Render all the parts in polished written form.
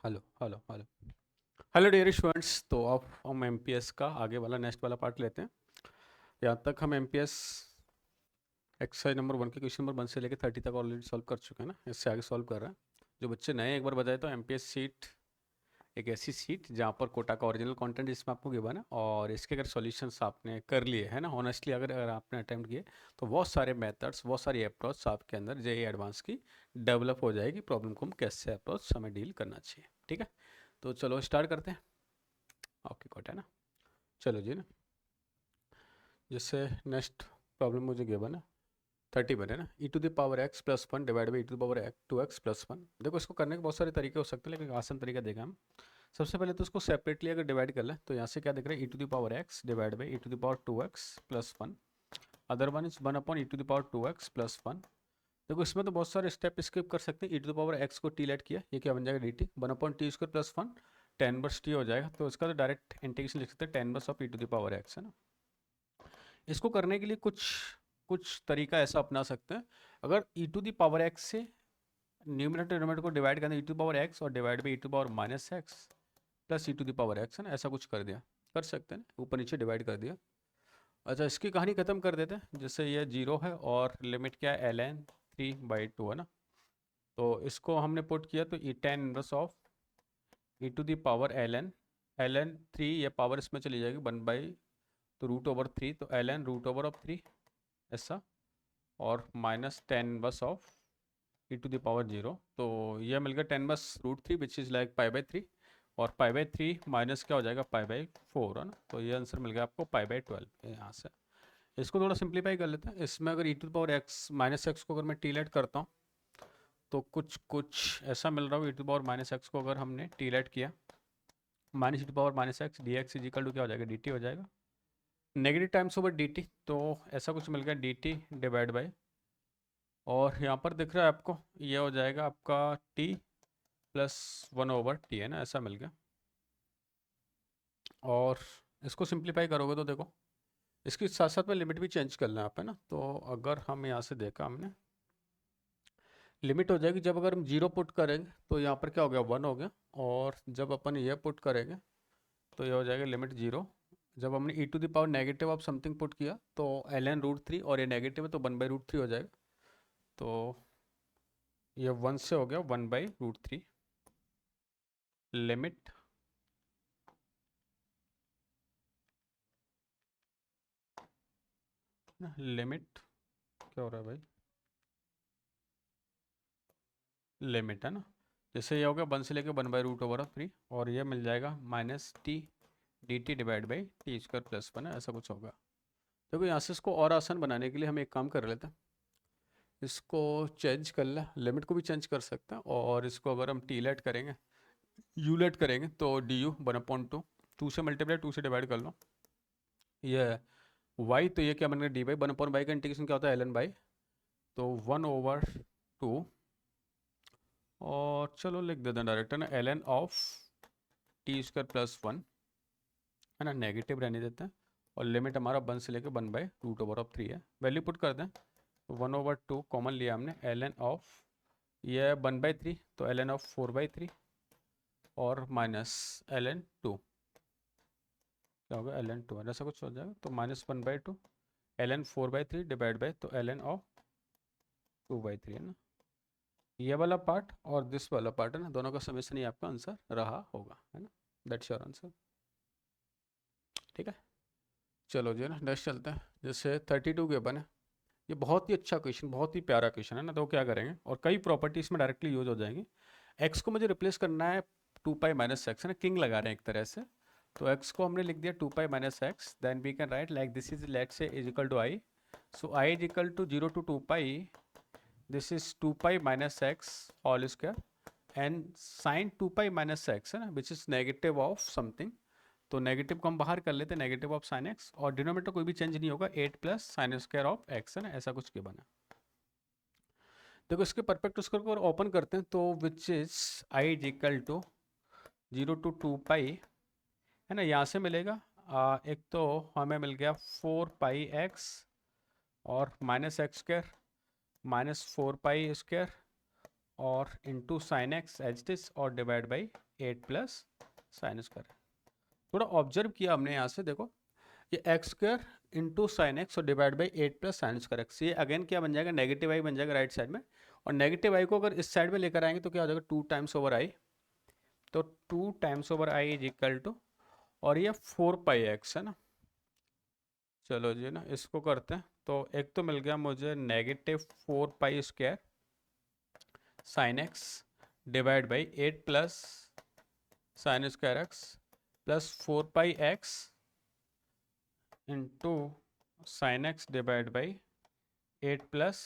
Hello hello hello hello dear students. तो अब हम एमपीएस का आगे वाला नेक्स्ट वाला पार्ट लेते हैं। यहाँ तक हम एमपीएस एक्सरसाइज नंबर 1 के क्वेश्चन नंबर 1 से लेकर 30 तक ऑलरेडी सॉल्व कर चुके हैं ना। इससे आगे सॉल्व कर रहे हैं। जो बच्चे नए एक बार बताए तो एमपीएस सीट एक ऐसी सीट जहाँ पर कोटा का ओरिजिनल कंटेंट इसमें आपको गिवन है और इसके अगर सॉल्यूशंस आपने कर लिए है ना, ऑनेस्टली अगर आपने अटेम्प्ट किए तो बहुत सारे मेथड्स बहुत सारी अप्रोच आपके अंदर जेईई एडवांस की डेवलप हो जाएगी। प्रॉब्लम को हम कैसे अप्रोच हमें डील करना चाहिए। ठीक है, तो चलो स्टार्ट करते हैं। ओके कोट है ना, चलो जी ना। जैसे नेक्स्ट प्रॉब्लम मुझे गिवन है 30 बने ना, e to the power x plus 1 divide by e to the power x 2x plus 1। देखो इसको करने के बहुत सारे तरीके हो सकते हैं लेकिन आसान तरीका देखा हम। सबसे पहले तो उसको सेपरेटली अगर डिवाइड कर लें तो यहाँ से क्या दिख रहा है, e to the power x divide by e to the power 2x plus 1। Other one is 1 upon e to the power 2x plus 1। देखो इसमें तो बहुत सारे स्टेप स्किप कर सकते हैं। ई टू द पावर एक्स को टी लेट किया, ये क्या बन जाएगा डी टी, 1/t² प्लस 1 10 बस टी हो जाएगा। तो इसका तो डायरेक्ट इंटीग्रेशन लिख सकते हैं 10 बस of e to the power x है ना। इसको करने के लिए कुछ कुछ तरीका ऐसा अपना सकते हैं। अगर e to the power x से न्यूमरेटर डिनोमिनेटर को डिवाइड करना, e to the power x और divide by e to the power minus x plus e to the power x है ना, ऐसा कुछ कर दिया, कर सकते हैं ऊपर नीचे डिवाइड कर दिया। अच्छा इसकी कहानी खत्म कर देते हैं। जैसे ये 0 है और लिमिट क्या है ln 3/2 है ना। तो इसको हमने पुट किया तो e tan inverse of e to the power ln 3, ये पावर इसमें चली जाएगी 1/, तो √3, तो ln√3 ऐसा, और माइनस 10 बस of e to the power 0। तो यह मिल गया 10 बस √3 विच इज़ लाइक π/3, और π/3 माइनस क्या हो जाएगा π/4 है ना। तो ये आंसर मिल गया आपको π/12 यहाँ से। इसको थोड़ा सिंप्लीफाई कर लेते हैं। इसमें अगर e to the power x minus x को अगर मैं टी लेट करता हूँ तो कुछ कुछ ऐसा मिल रहा हो। E to the power minus x को अगर हमने टी लेट किया minus e to power minus x d x is equal to क्या हो जाएगा डी टी हो जाएगा, negative times over d t. तो ऐसा कुछ मिल गया डी टी डिवाइड बाई, और यहाँ पर दिख रहा है आपको ये हो जाएगा आपका टी प्लस 1/t है ना, ऐसा मिल गया। और इसको सिंप्लीफाई करोगे तो देखो इसके साथ साथ में लिमिट भी चेंज करना है आप है ना। तो अगर हम यहाँ से देखा हमने लिमिट हो जाएगी, जब अगर हम 0 पुट करेंगे तो यहाँ पर क्या हो गया 1 हो गया, और जब अपन ये पुट करेंगे तो ये हो जाएगा लिमिट 0। जब हमने e to the power negative of something put किया तो ln√3, और ये नेगेटिव है तो 1/√3 हो जाएगा। तो ये 1 से हो गया 1/√3 लिमिट लिमिट क्या हो रहा है भाई, लिमिट है ना। जैसे ये हो गया 1 से लेकर 1/√3, और ये मिल जाएगा minus t d t divide by टी² प्लस 1 है, ऐसा कुछ होगा। देखो यहाँ से इसको और आसान बनाने के लिए हम एक काम कर लेते हैं, इसको चेंज कर ले, लिमिट को भी चेंज कर सकते हैं, और इसको अगर हम टी लेट करेंगे यू लेट करेंगे तो डी यू 1/2, 2 से मल्टीप्लाई 2 से डिवाइड कर लो, ये वाई तो ये क्या बन गया डी बाई 1/y का इंटीग्रेशन क्या होता है ln बाई, तो 1/2, और चलो लिख देते हैं डायरेक्ट है ना ln ऑफ टी² प्लस 1 है ना, नेगेटिव रहने देते हैं, और लिमिट हमारा 1 से लेकर 1/√3 है। वैल्यू पुट कर दें, 1/2 कॉमन लिया हमने, ln ऑफ ये 1/3 तो ln ऑफ 4/3, और माइनस ln 2 क्या होगा ln 2 ऐसा कुछ हो जाएगा, तो -1/2 ln 4/3 डिवाइड बाई, तो ln ऑफ 2/3 है ना। ये वाला पार्ट और दिस वाला पार्ट है ना, दोनों का समेशन ही आपका आंसर रहा होगा है ना, दैट्स योर आंसर। ठीक है, चलो जी ना नेक्स्ट चलते हैं। जैसे 32 के अपन है, ये बहुत ही अच्छा क्वेश्चन, बहुत ही प्यारा क्वेश्चन है ना। तो क्या करेंगे, और कई प्रॉपर्टीज में डायरेक्टली यूज हो जाएंगी। एक्स को मुझे रिप्लेस करना है 2π माइनस एक्स है ना, किंग लगा रहे हैं एक तरह से। तो एक्स को हमने लिख दिया 2π minus x, then we can write like this is let say is equal to I, so I is equal to 0 to 2π, this is 2π minus x all square, and sine 2π minus x है ना which is negative of something, तो negative को हम बाहर कर लेते हैं, negative of sine x, और डिनोमिनेटर कोई भी चेंज नहीं होगा, 8 plus sine square of x है ना, ऐसा कुछ के बना। देखो इसके परफेक्ट स्क्वायर को ओपन करते हैं तो which is I is equal to 0 to 2π है ना, यहाँ से मिलेगा एक तो हमें मिल गया 4πx और minus x square minus 4π square और into sine x as it is और divide by 8 plus sine square. थोड़ा ऑब्जर्व किया हमने यहाँ से, देखो ये x square into sine x और divide by 8 plus sine square x, ये अगेन क्या बन जाएगा, नेगेटिव आई बन जाएगा राइट साइड में, और नेगेटिव आई को अगर इस साइड में लेकर आएंगे तो क्या हो जाएगा 2 टाइम्स ओवर आई, तो 2 times over I is equal to, और ये 4 पाई एक्स है ना। चलो जी ना, इसको करते हैं, तो एक तो मिल गया मुझे negative 4 pi square sign x divide by 8 plus sine square x plus 4 pi x into sine x divide by 8 plus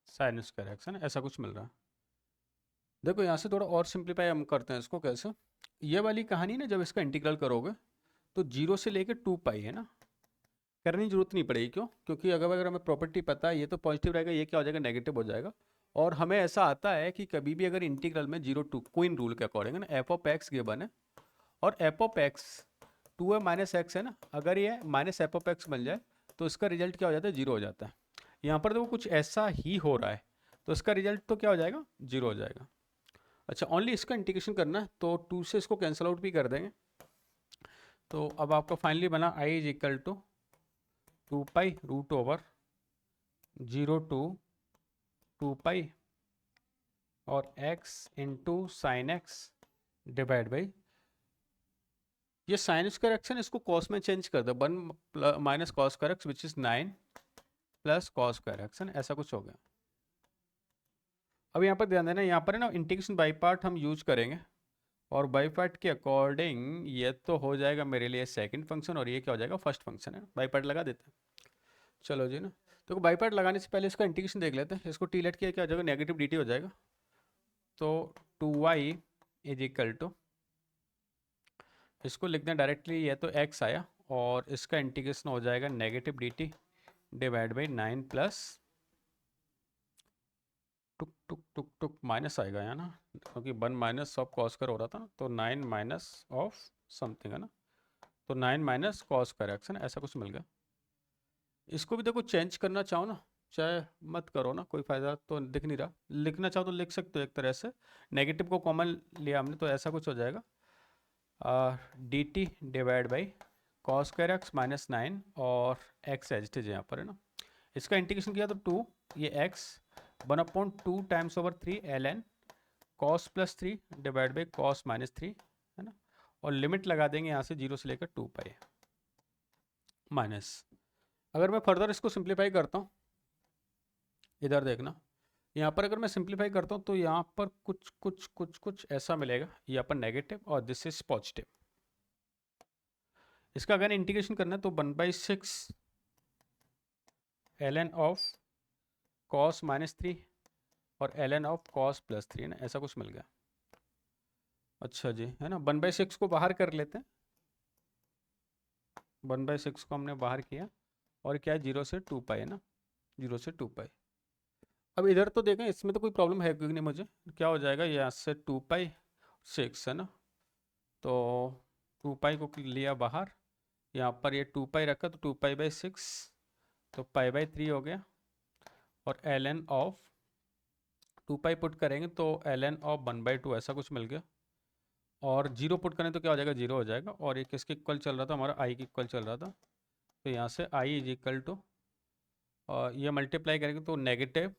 sine square x है ना, ऐसा कुछ मिल रहा है। देखो यहाँ से थोड़ा और सिंप्लीफाई हम करते हैं इसको, कैसे, ये वाली कहानी ना जब इसका इंटीग्रल करोगे तो 0 से लेकर 2 पाई है ना, करने की जरूरत नहीं पड़ेगी। क्यों? क्योंकि अगर हमें प्रॉपर्टी पता है, ये तो पॉजिटिव रहेगा, ये क्या हो जाएगा नेगेटिव हो जाएगा। और हमें ऐसा आता है कि कभी भी अगर इंटीग्रल में 0 टू क्वीन रूल के अकॉर्डिंग ना, एफ ऑफ एक्स गिवन है और एफ ऑफ एक्स 2 है माइनस एक्स है ना, अगर ये माइनस एफ ऑफ एक्स बन जाए तो इसका रिजल्ट क्या हो जाता है, 0 हो जाता है। यहाँ पर देखो कुछ ऐसा ही हो रहा है, तो इसका रिजल्ट तो क्या हो जाएगा, 0 हो जाएगा। अच्छा, ओनली इसका इंटीग्रेशन करना है, तो 2 से इसको कैंसिल आउट भी कर देंगे। तो अब आपका फाइनली बना I is equal to 2 pi root over 0 two 2 pi और x into sine x divide by, ये साइन स्क्वायर एक्स है ना, इसको कॉस में चेंज कर दो, 1 minus cos square x which is 9 plus cos square x है ना, ऐसा कुछ हो गया। अब यहाँ पर ध्यान देना, यहाँ पर है ना इंटीग्रेशन बाई पार्ट हम यूज करेंगे, और बाई पार्ट के अकॉर्डिंग ये तो हो जाएगा मेरे लिए सेकंड फंक्शन और ये क्या हो जाएगा फर्स्ट फंक्शन है। बाई पार्ट लगा देते हैं। चलो जी ना, तो बाई पार्ट लगाने से पहले इसका इंटीग्रेशन देख लेते हैं। इसको टी लेट किया क्या हो जाएगा, नेगेटिव डी टी हो जाएगा। तो 2y इज इक्वल टू, इसको लिखते हैं डायरेक्टली, ये तो x आया और इसका इंटीग्रेशन हो जाएगा negative D t divide by 9 plus took took took took minus आएगा यहाँ ना, क्योंकि 1 माइनस ऑफ कॉस कर हो रहा था ना, तो 9 माइनस ऑफ समथिंग है ना, तो 9 माइनस कॉस कर एक्स है ना, ऐसा कुछ मिल गया। इसको भी देखो चेंज करना चाहो ना, चाहे मत करो ना, कोई फ़ायदा तो दिख नहीं रहा, लिखना चाहो तो लिख सकते हो एक तरह से, नेगेटिव को कॉमन लिया हमने तो ऐसा कुछ हो जाएगा d t divide by cos square x minus 9 और एक्स एज इट इज यहाँ पर है ना, इसका इंटीग्रेशन किया तो 2, ये x 1/2 times over 3 l n cos plus 3 divide by cos minus 3 है ना, और लिमिट लगा देंगे यहाँ से 0 से लेकर 2 पाई माइनस। अगर मैं फर्दर इसको सिंप्लीफाई करता हूँ, इधर देखना, यहाँ पर अगर मैं सिंप्लीफाई करता हूँ तो यहाँ पर कुछ कुछ कुछ कुछ ऐसा मिलेगा, यहाँ पर नेगेटिव और दिस इज पॉजिटिव। इसका अगर इंटीग्रेशन करना है तो 1/6 ln ऑफ कॉस माइनस 3 और ln ऑफ कॉस प्लस 3 ना, ऐसा कुछ मिल गया। अच्छा जी, है ना, 1/6 को बाहर कर लेते हैं, 1/6 को हमने बाहर किया और क्या है 0 से 2 पाई है ना, 0 से 2 पाई। अब इधर तो देखें, इसमें तो कोई प्रॉब्लम है क्योंकि नहीं, मुझे क्या हो जाएगा यहाँ से 2 पाई 6 है ना, तो 2 पाई को लिया बाहर, यहाँ पर ये 2 पाई रखा तो 2 पाई/6, तो पाई/3 हो गया, और ln ऑफ 2 पाई पुट करेंगे तो ln ऑफ 1/2 ऐसा कुछ मिल गया, और 0 पुट करें तो क्या हो जाएगा 0 हो जाएगा, और ये किसके इक्वल चल रहा था, हमारा i के इक्वल चल रहा था, तो यहाँ से i इज इक्वल टू, और ये मल्टीप्लाई करेंगे तो negative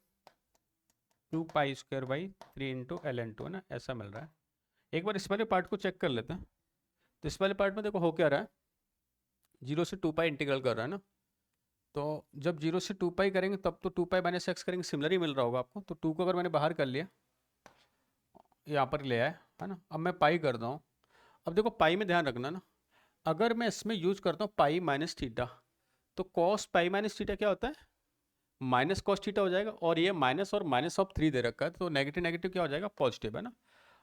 2 pi square by 3 into ln2 है ना, ऐसा मिल रहा है। एक बार इस वाले पार्ट को चेक कर लेते हैं, तो इस वाले पार्ट में देखो हो क्या रहा है, 0 से 2 पाई इंटीग्रल कर रहा है ना, तो जब 0 से 2 पाई करेंगे तब तो 2 पाई माइनस एक्स करेंगे, सिमिलर ही मिल रहा होगा आपको, तो 2 को अगर मैंने बाहर कर लिया, यहाँ पर ले आए है ना, अब मैं पाई करता हूँ। अब देखो पाई में ध्यान रखना ना, अगर मैं इसमें यूज करता हूँ पाई माइनस थीटा, तो कॉस पाई माइनस थीटा क्या होता है, माइनस कॉस थीटा हो जाएगा, और ये माइनस और माइनस ऑफ 3 दे रखा है, तो नेगेटिव नेगेटिव क्या हो जाएगा पॉजिटिव है ना।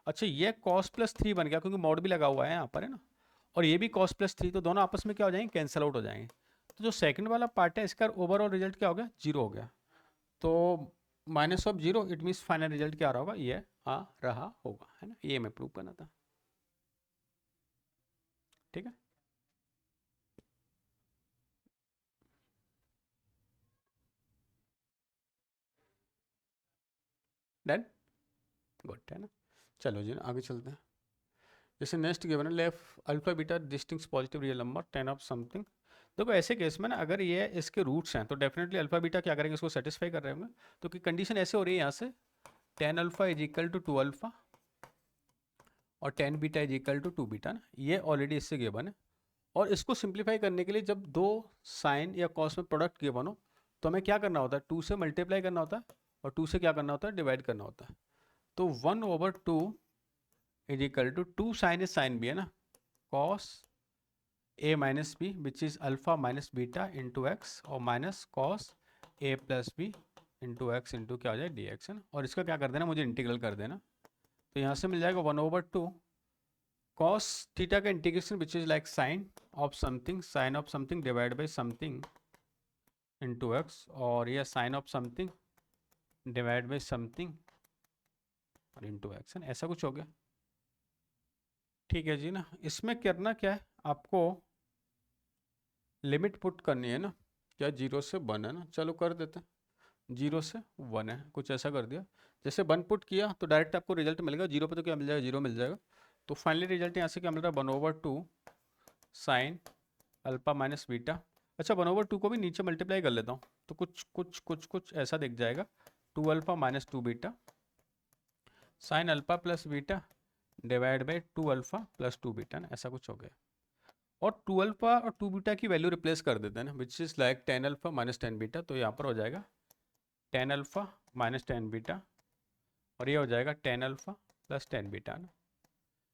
अच्छा, ये कॉस प्लस 3 बन गया क्योंकि मॉड भी लगा हुआ है यहाँ पर है ना, और ये भी कॉस प्लस 3, तो दोनों आपस में क्या हो जाएंगे, कैंसिल आउट हो जाएंगे। तो जो सेकंड वाला पार्ट है इसका ओवरऑल रिजल्ट क्या हो गया, 0 हो गया, तो minus of 0 it means final result क्या आ रहा होगा, ये आ रहा होगा है ना, ये मैं प्रूव करना था। ठीक है। डन, गुड है ना। चलो जी आगे चलते हैं। जैसे नेक्स्ट गिवन है left alpha beta distinct positive real number 10 of something. देखो ऐसे केस में ना अगर ये इसके रूट्स हैं तो डेफिनेटली अल्फा बीटा क्या करेंगे, इसको सेटिस्फाई कर रहे होंगे। तो कि कंडीशन ऐसे हो रही है यहाँ से 10 alpha is equal to 2 alpha और 10 beta is equal to 2 beta ना, ये ऑलरेडी इससे गिवन है। और इसको सिंप्लीफाई करने के लिए जब दो साइन या कॉस में प्रोडक्ट गिवन हो तो हमें क्या करना होता है, 2 से मल्टीप्लाई करना होता है और 2 से क्या करना होता है, डिवाइड करना होता है। तो 1/2 is equal to 2 sine is sine b है ना, cos a minus b which is alpha minus beta into x और minus cos a plus b into x into क्या हो जाए डी एक्स है ना। और इसका क्या कर देना, मुझे इंटीग्रल कर देना। तो यहाँ से मिल जाएगा 1/2 cos थीटा का integration which is like sine of something divide by something into x, और यह sine of something divide by something और इंटू एक्स है ना, ऐसा कुछ हो गया। ठीक है जी ना। इसमें करना क्या है, आपको लिमिट पुट करनी है ना, क्या 0 से 1 है ना, चलो कर देते हैं। 0 से 1 है, कुछ ऐसा कर दिया। जैसे 1 पुट किया तो डायरेक्ट आपको रिजल्ट मिलेगा, 0 पे तो क्या मिल जाएगा, 0 मिल जाएगा। तो फाइनली रिजल्ट यहाँ से क्या मिल रहा है, 1/2 साइन अल्फा माइनस बीटा। अच्छा 1/2 को भी नीचे मल्टीप्लाई कर लेता हूँ तो कुछ ऐसा दिख जाएगा, 2 alpha minus 2 beta sine alpha plus beta divide by 2 alpha plus 2 beta ना, ऐसा कुछ हो गया। और 2 अल्फा और 2 बीटा की वैल्यू रिप्लेस कर देते हैं ना, which is like 10 alpha minus 10 beta. तो यहाँ पर हो जाएगा 10 अल्फा माइनस 10 बीटा और ये हो जाएगा 10 अल्फा प्लस 10 बीटा ना।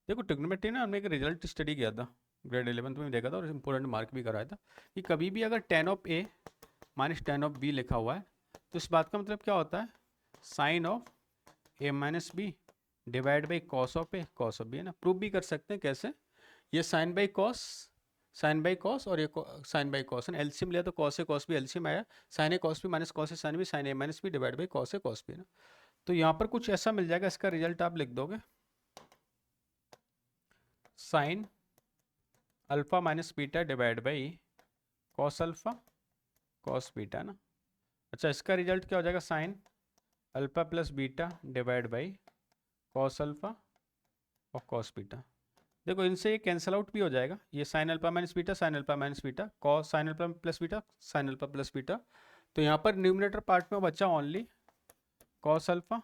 देखो ट्रिग्नोमेट्री ना हमने एक रिजल्ट स्टडी किया था ग्रेड 11 में, देखा था और इंपॉर्टेंट मार्क भी कराया था कि कभी भी अगर 10 of a minus 10 of b लिखा हुआ है तो इस बात का मतलब क्या होता है, sine of a minus b divide by cos of a cos of b है ना। प्रूव भी कर सकते हैं कैसे, ये साइन बाई कॉस और ये साइन बाई कॉस है, एलसीएम लिया तो cos a cos b LCM आया, sine a cos b minus cos a sine b sine a minus b divide by cos a cos b ना। तो यहाँ पर कुछ ऐसा मिल जाएगा, इसका रिजल्ट आप लिख दोगे sine alpha minus beta divide by cos alpha cos beta ना। अच्छा इसका रिजल्ट क्या हो जाएगा, sine alpha plus beta divide by cos alpha और कॉस बीटा। देखो इनसे ये कैंसिल आउट भी हो जाएगा, ये sine alpha minus beta sine alpha minus beta cos sine alpha plus beta sine alpha plus beta. तो यहाँ पर न्यूमरेटर पार्ट में बचा only cos alpha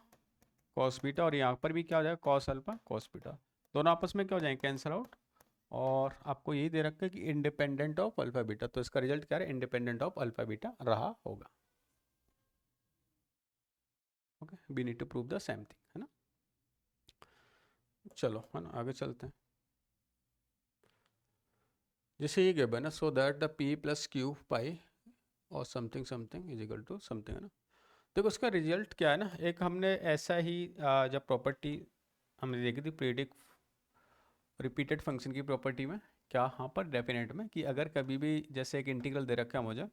cos beta और यहाँ पर भी क्या हो जाएगा कॉस अल्फा कॉस बीटा, दोनों आपस में क्या हो जाएंगे कैंसिल आउट। और आपको यही दे रखा है कि इंडिपेंडेंट ऑफ अल्फा बीटा, तो इसका रिजल्ट क्या है, इंडिपेंडेंट ऑफ अल्फा बीटा रहा होगा। Okay we need to prove the same thing है ना। चलो है ना आगे चलते हैं। जैसे ये गिवन है so that the p plus q pi और something something is equal to something है ना। देखो उसका रिजल्ट क्या है ना, एक हमने ऐसा ही जब प्रॉपर्टी हमने देखी थी प्रीडिक्ट रिपीटेड फंक्शन की प्रॉपर्टी में, क्या यहाँ पर डेफिनेट में कि अगर कभी भी जैसे एक इंटीग्रल दे रखा है मुझे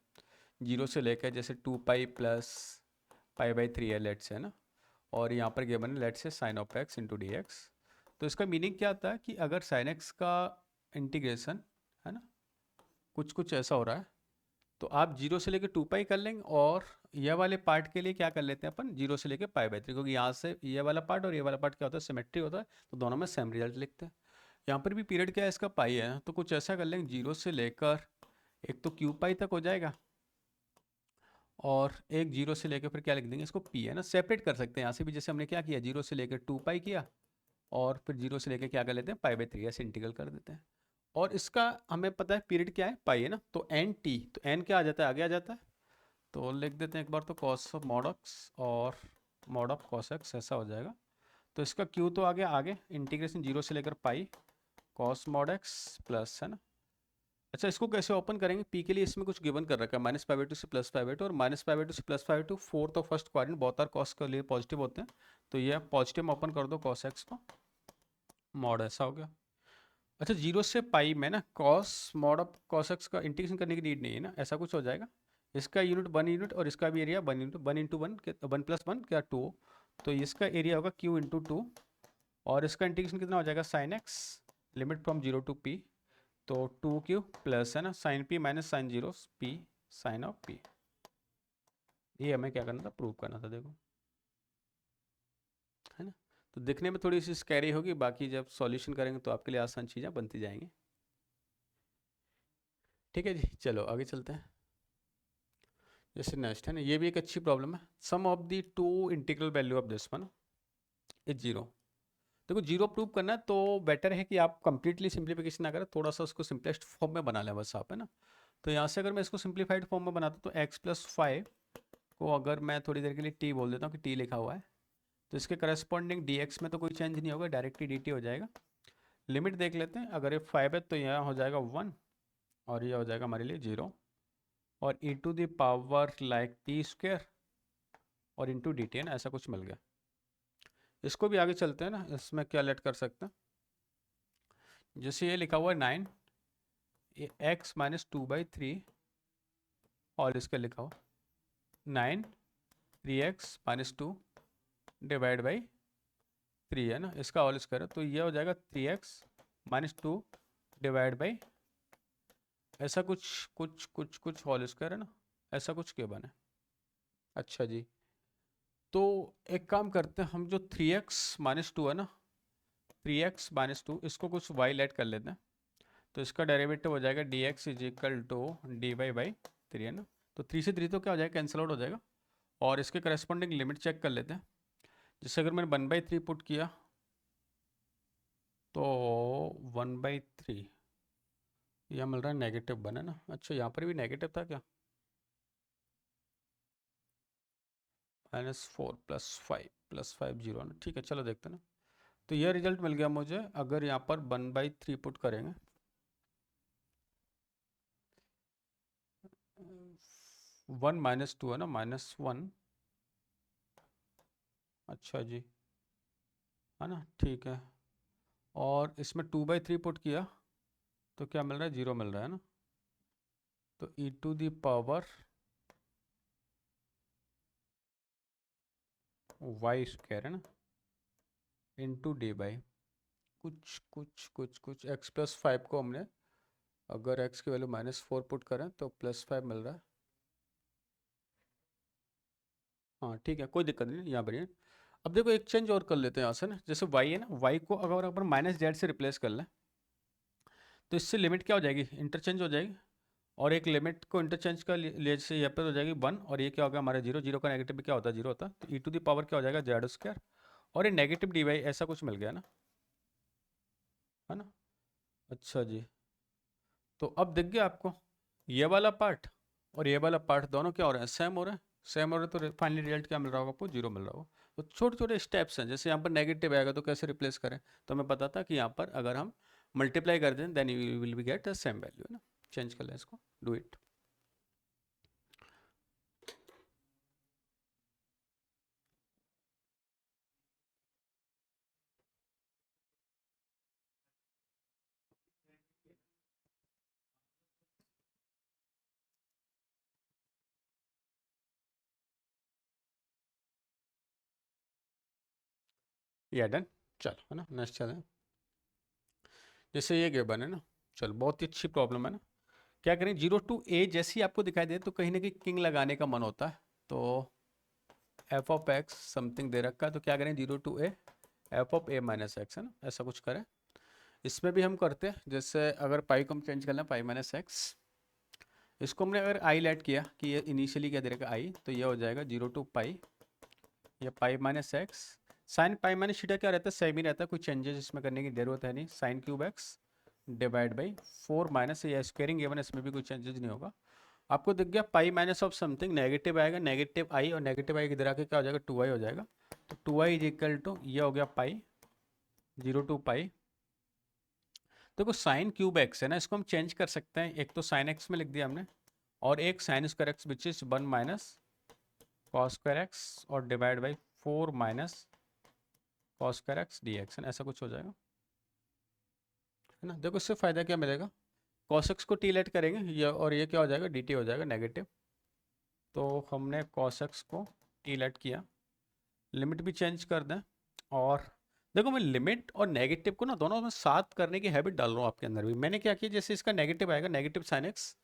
0 से लेकर जैसे 2 पाई प्लस पाई बाई 3 है लेट से है ना, और यहाँ पर गिवन है let say sine of x into d x. तो इसका मीनिंग क्या आता है कि अगर साइन एक्स का इंटीग्रेशन है ना कुछ ऐसा हो रहा है तो आप 0 से लेकर 2 पाई कर लेंगे, और ये वाले पार्ट के लिए क्या कर लेते हैं अपन 0 से लेकर पाई बाई 3, क्योंकि यहाँ से ये वाला पार्ट और ये वाला पार्ट क्या होता है सिमेट्री होता है, तो दोनों में सेम रिजल्ट लिखते हैं। यहाँ पर भी पीरियड क्या है इसका पाई है, तो कुछ ऐसा कर लेंगे 0 से लेकर एक तो क्यू पाई तक हो जाएगा और एक 0 से लेकर फिर क्या लिख देंगे इसको पी है ना, सेपरेट कर सकते हैं यहाँ से भी, जैसे हमने क्या किया 0 से लेकर 2 पाई किया और फिर 0 से लेकर क्या कर लेते हैं पाई बाई 3 ऐसे इंटीग्रल कर देते हैं। और इसका हमें पता है पीरियड क्या है पाई है ना, तो एन टी, तो एन क्या आ जाता है आगे आ जाता है, तो लिख देते हैं एक बार तो कॉस ऑफ मॉड एक्स और मॉड ऑफ कॉस एक्स ऐसा हो जाएगा। तो इसका क्यू तो आगे इंटीग्रेशन 0 से लेकर pi cos mod x plus है ना। अच्छा इसको कैसे ओपन करेंगे, पी के लिए इसमें कुछ गिवन कर रखा है -π/2 से +π/2 और -π/2 से +π/2 फोर्थ और फर्स्ट क्वाड्रेंट बहुत आर कॉस के लिए पॉजिटिव होते हैं, तो ये पॉजिटिव में ओपन कर दो कॉस एक्स को मॉड ऐसा हो गया। अच्छा 0 से पाई में ना cos mod of cos x का इंटीग्रेशन करने की नीड नहीं है ना, ऐसा कुछ हो जाएगा। इसका यूनिट 1 यूनिट और इसका भी एरिया 1 यूनिट 1 इंटू 1 1 + 1 क्या 2, तो इसका एरिया होगा q इंटू 2 और इसका इंटीग्रेशन कितना हो जाएगा sine x limit from 0 to p, तो 2q प्लस है ना sine p minus sine 0 p sine of p। ये हमें क्या करना था प्रूव करना था। देखो है ना। तो दिखने में थोड़ी सी स्कैरी होगी, बाकी जब सॉल्यूशन करेंगे तो आपके लिए आसान चीज़ें बनती जाएंगी। ठीक है जी, चलो आगे चलते हैं। जैसे नेक्स्ट है ना, ये भी एक अच्छी प्रॉब्लम है। Sum of the two integral value of this one is zero. देखो जीरो प्रूव करना है तो बेटर है कि आप कंप्लीटली सिंप्लीफिकेशन ना करें, थोड़ा सा उसको सिंपलेस्ट फॉर्म में बना लें बस आप, है ना। तो यहाँ से अगर मैं इसको सिंप्लीफाइड फॉर्म में बनाता हूँ तो एक्स प्लस फाइव को अगर मैं थोड़ी देर के लिए टी बोल देता हूँ कि टी लिखा हुआ है, तो इसके करस्पॉन्डिंग डी एक्स में तो कोई चेंज नहीं होगा, डायरेक्टली डी टी हो जाएगा। लिमिट देख लेते हैं, अगर ये फाइव है तो यहाँ हो जाएगा वन और ये हो जाएगा हमारे लिए जीरो, और e to the power like t square और इंटू डी टी, है ना, ऐसा कुछ मिल गया। इसको भी आगे चलते हैं ना, इसमें क्या लेट कर सकते हैं। जैसे ये लिखा हुआ है nine x minus two by three, और इसका लिखा हुआ nine three x minus two divide by three, है ना, इसका ऑल स्क्वायर है, तो ये हो जाएगा three x minus two divide by ऐसा कुछ कुछ कुछ कुछ होल स्क्वायर, है ना, ऐसा कुछ क्यों बने। अच्छा जी, तो एक काम करते हैं, हम जो थ्री एक्स माइनस टू है ना, थ्री एक्स माइनस टू, इसको कुछ वाई लेट कर लेते हैं, तो इसका डेरिवेटिव हो जाएगा d x is equal to d y by three, है ना। तो थ्री से थ्री तो क्या हो जाएगा, कैंसिल आउट हो जाएगा, और इसके करस्पॉन्डिंग लिमिट चेक कर लेते हैं। जैसे अगर मैंने वन बाई थ्री पुट किया तो वन बाई थ्री यह मिल रहा है नेगेटिव वन, है ना। अच्छा, यहाँ पर भी नेगेटिव था क्या, minus four plus five zero, ना, ठीक है, चलो देखते हैं ना। तो यह रिजल्ट मिल गया मुझे, अगर यहाँ पर वन बाई थ्री पुट करेंगे, वन माइनस टू है ना, माइनस वन, अच्छा जी, है ना, ठीक है, और इसमें टू बाई थ्री पुट किया तो क्या मिल रहा है, जीरो मिल रहा है ना। तो e to the power y square, है ना, इंटू डी बाई कुछ कुछ कुछ कुछ एक्स प्लस फाइव को हमने अगर एक्स की वैल्यू माइनस फोर पुट करें तो प्लस फाइव मिल रहा है। हाँ ठीक है, कोई दिक्कत नहीं, यहाँ पर ही है। अब देखो एक चेंज और कर लेते हैं यहाँ से ना, जैसे वाई है ना, वाई को अगर अपन माइनस जेड से रिप्लेस कर लें तो इससे लिमिट क्या हो जाएगी, इंटरचेंज हो जाएगी, और एक लिमिट को इंटरचेंज का लिए से यहाँ पर हो जाएगी वन, और ये क्या होगा हमारा जीरो, जीरो का नेगेटिव भी क्या होता है, जीरो होता है, तो ई टू दी पावर क्या हो जाएगा जेड स्क्वायर, और ये नेगेटिव डी वाई ऐसा कुछ मिल गया ना, है ना। अच्छा जी, तो अब दिख गया आपको ये वाला पार्ट और ये वाला पार्ट दोनों क्या हो रहे हैं, सेम हो रहे हैं, सेम हो रहे हैं, तो फाइनली रिजल्ट क्या मिल रहा होगा आपको, जीरो मिल रहा होगा। तो छोटे छोटे स्टेप्स हैं, जैसे यहाँ पर नेगेटिव आएगा तो कैसे रिप्लेस करें, तो हमें पता था कि यहाँ पर अगर हम मल्टीप्लाई कर दें then you will be get the same value, है ना। चेंज कर लें इसको, डू इट। या डन, चलो, है ना, नेक्स्ट चलें। जैसे ये गिवन है ना, चलो बहुत ही अच्छी प्रॉब्लम है ना। क्या करें, जीरो टू ए जैसे ही आपको दिखाई दे तो कहीं ना कहीं किंग लगाने का मन होता है, तो एफ ऑफ एक्स समथिंग दे रखा है, तो क्या करें, zero to a f of a minus x, है ना, ऐसा कुछ करें। इसमें भी हम करते हैं, जैसे अगर पाई को हम चेंज कर लें पाई माइनस एक्स, इसको हमने अगर आई लेट किया कि ये इनिशियली क्या दे रखा आई, तो ये हो जाएगा जीरो टू पाई या pi minus x, sine pi minus theta क्या रहता है, सेम ही रहता है, कोई चेंजेस इसमें करने की जरूरत है नहीं, sine cube x divide by four minus या स्क्वेयरिंग एवन, इसमें भी कोई चेंजेस नहीं होगा। आपको दिख गया pi minus of something negative आएगा, नेगेटिव आई और नेगेटिव आई इधर आके क्या हो जाएगा, टू आई हो जाएगा, तो two I is equal to ये हो गया पाई जीरो टू पाई। देखो साइन क्यूब एक्स है ना, इसको हम चेंज कर सकते हैं, एक तो साइन एक्स में लिख दिया हमने, और एक sine square x which is one minus cos square x और divide by four minus cos square x d x, ऐसा कुछ हो जाएगा, है ना। देखो इससे फायदा क्या मिलेगा, कॉस एक्स को टी लेट करेंगे ये, और ये क्या हो जाएगा डी टी हो जाएगा नेगेटिव, तो हमने कॉस एक्स को टी लेट किया, लिमिट भी चेंज कर दें, और देखो मैं लिमिट और नेगेटिव को ना दोनों में साथ करने की हैबिट डाल रहा हूँ आपके अंदर भी। मैंने क्या किया, जैसे इसका नेगेटिव आएगा नेगेटिव साइन एक्स,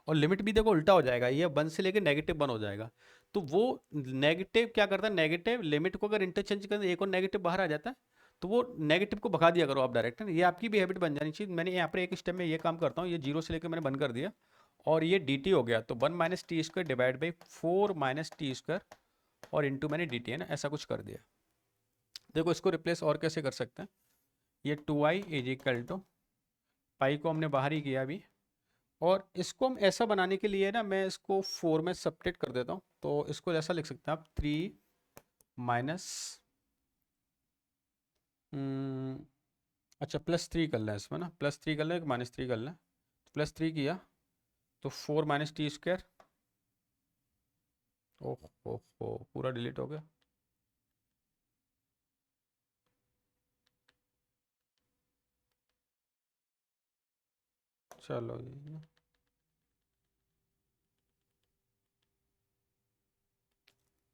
और लिमिट भी देखो उल्टा हो जाएगा, ये 1 से लेके -1 हो जाएगा। तो वो नेगेटिव क्या करता है, नेगेटिव लिमिट को अगर इंटरचेंज कर एक और नेगेटिव बाहर आ जाता है तो वो नेगेटिव को भगा दिया करो आप डायरेक्ट। ये आपकी भी हैबिट बन जानी चाहिए। मैंने यहाँ पर एक स्टेप में ये काम करता हूँ, ये 0 से लेकर मैंने बंद कर दिया और ये dt हो गया, तो 1 - t² डिवाइड बाई 4 - t² और इंटू मैंने dt है ना, ऐसा कुछ कर दिया। देखो इसको रिप्लेस और कैसे कर सकते हैं, ये 2i इज इक्वल टू पाई को हमने बाहर ही किया अभी, और इसको हम ऐसा बनाने के लिए ना मैं इसको 4 में सब्ट्रैक्ट कर देता हूँ। तो इसको ऐसा लिख सकते हैं आप 3 माइनस अच्छा +3 कर लें इसमें ना, +3 कर लें, -3 कर लें। +3 किया तो 4 - t²। ओह पूरा डिलीट हो गया। चलो जी,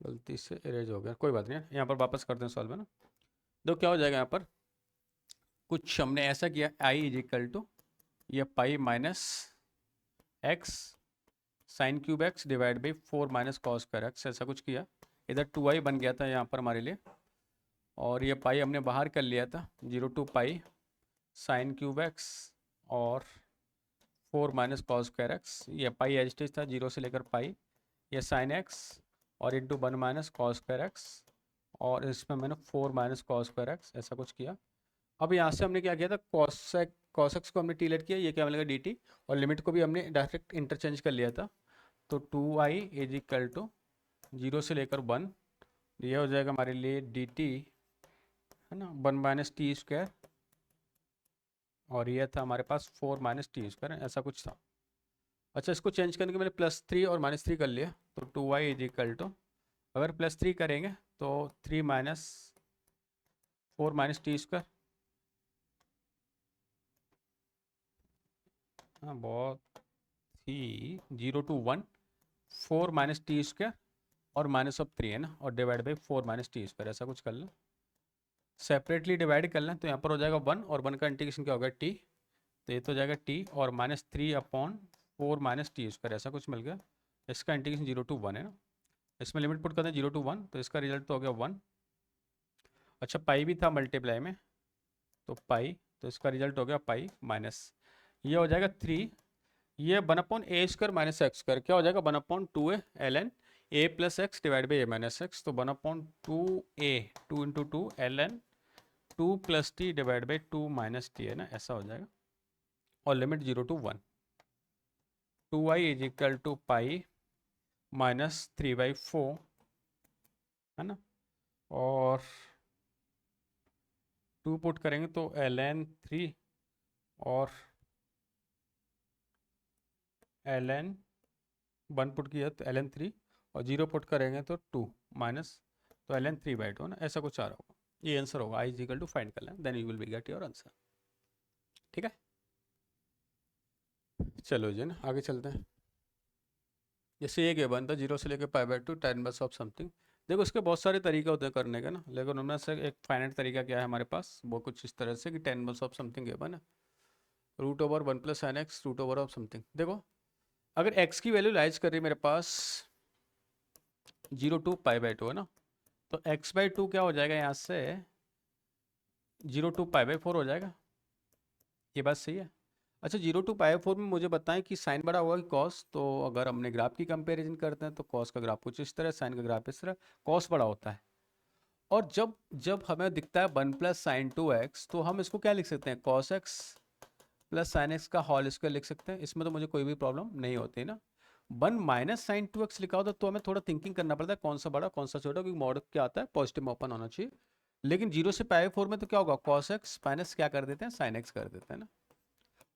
गलती से इरेज हो गया, कोई बात नहीं। यहाँ पर वापस करते हैं सॉल्व है ना। देखो क्या हो जाएगा यहाँ पर, कुछ हमने ऐसा किया i इज इक्वल टू ये pi minus x sine cube x divide by 4 - cos square x, ऐसा कुछ किया। इधर 2i बन गया था यहाँ पर हमारे लिए, और ये पाई हमने बाहर कर लिया था, 0 to pi sine cube x और 4 - कॉस स्क्वायर एक्स। ये पाई एज इट इज था 0 से लेकर पाई, ये साइन एक्स और इंटू 1 - कॉस स्क्वायर एक्स, और इसमें मैंने 4 - कॉस स्क्वायर एक्स, ऐसा कुछ किया। अब यहाँ से हमने क्या किया था, कॉस एक्स को हमने टी लेट किया, ये क्या मिलेगा dt, और लिमिट को भी हमने डायरेक्ट इंटरचेंज कर लिया था। तो 2i इज इक्वल टू 0 से लेकर 1, ये हो जाएगा हमारे लिए dt है ना, 1 - t², और ये था हमारे पास 4 - t², ऐसा कुछ था। अच्छा इसको चेंज करने के मैंने +3 और -3 कर लिया, तो 2i इज इक्वल टू, अगर +3 करेंगे तो 3 - 4 - t²। हाँ बहुत ही 0 to 1 4 - t² और -3 है ना, और डिवाइड बाई 4 - t², ऐसा कुछ कर लें। सेपरेटली डिवाइड कर लें तो यहाँ पर हो जाएगा 1, और 1 का इंटीग्रेशन क्या होगा t, तो ये तो हो जाएगा t और -3/4 - t², ऐसा कुछ मिल गया। इसका इंटीग्रेशन 0 to 1 है ना, इसमें लिमिट पुट करते हैं 0 to 1, तो इसका रिजल्ट तो हो गया 1। अच्छा पाई भी था मल्टीप्लाई में, तो पाई, तो इसका रिजल्ट हो गया पाई माइनस, ये हो जाएगा 3, ये 1/a² - x², क्या हो जाएगा 1/2a ln a + x divide by a - x, तो 1/2a 2 × 2 ln 2 + t divide by 2 - t है ना, ऐसा हो जाएगा। और limit 0 to 1, 2i is equal to pi -3/4 है ना, और 2 पुट करेंगे तो ln 3 और ln 1 पुट किया तो ln 3, और 0 पुट करेंगे तो 2 माइनस, तो ln 3/2 ना, ऐसा कुछ आ रहा होगा। ये आंसर होगा, i is equal to find कर लें, then you will be get your answer. ठीक है, चलो जी ना आगे चलते हैं। जैसे ये क्या बनता है 0 से लेकर π/2 10 ऑफ समथिंग। देखो इसके बहुत सारे तरीके होते हैं करने के ना, लेकिन उनमें से एक फाइनाइट तरीका क्या है हमारे पास, वो कुछ इस तरह से कि 10 ऑफ समथिंग गिवन है, √1 + sin x √over of something. देखो अगर x की वैल्यू लाइज कर रही है मेरे पास 0 to π/2 है ना, तो x/2 क्या हो जाएगा यहाँ से 0 to π/4 हो जाएगा, ये बात सही है। अच्छा 0 to π/4 में मुझे बताएं कि साइन बड़ा होगा कि कॉस, तो अगर हमने ग्राफ की कंपैरिजन करते हैं तो कॉस का ग्राफ कुछ इस तरह, साइन का ग्राफ इस तरह, कॉस बड़ा होता है। और जब जब हमें दिखता है 1 + sin 2x, तो हम इसको क्या लिख सकते हैं, cos x + sin x का होल स्क्वायर लिख सकते हैं, इसमें तो मुझे कोई भी प्रॉब्लम नहीं होती ना। 1 - sin 2x लिखा होता तो हमें थोड़ा थिंकिंग करना पड़ता है कौन सा बड़ा कौन सा छोटा, क्योंकि मॉड क्या आता है पॉजिटिव ओपन होना चाहिए। लेकिन 0 से π/4 में तो क्या होगा, cos x माइनस क्या कर देते हैं, sin x कर देते हैं ना,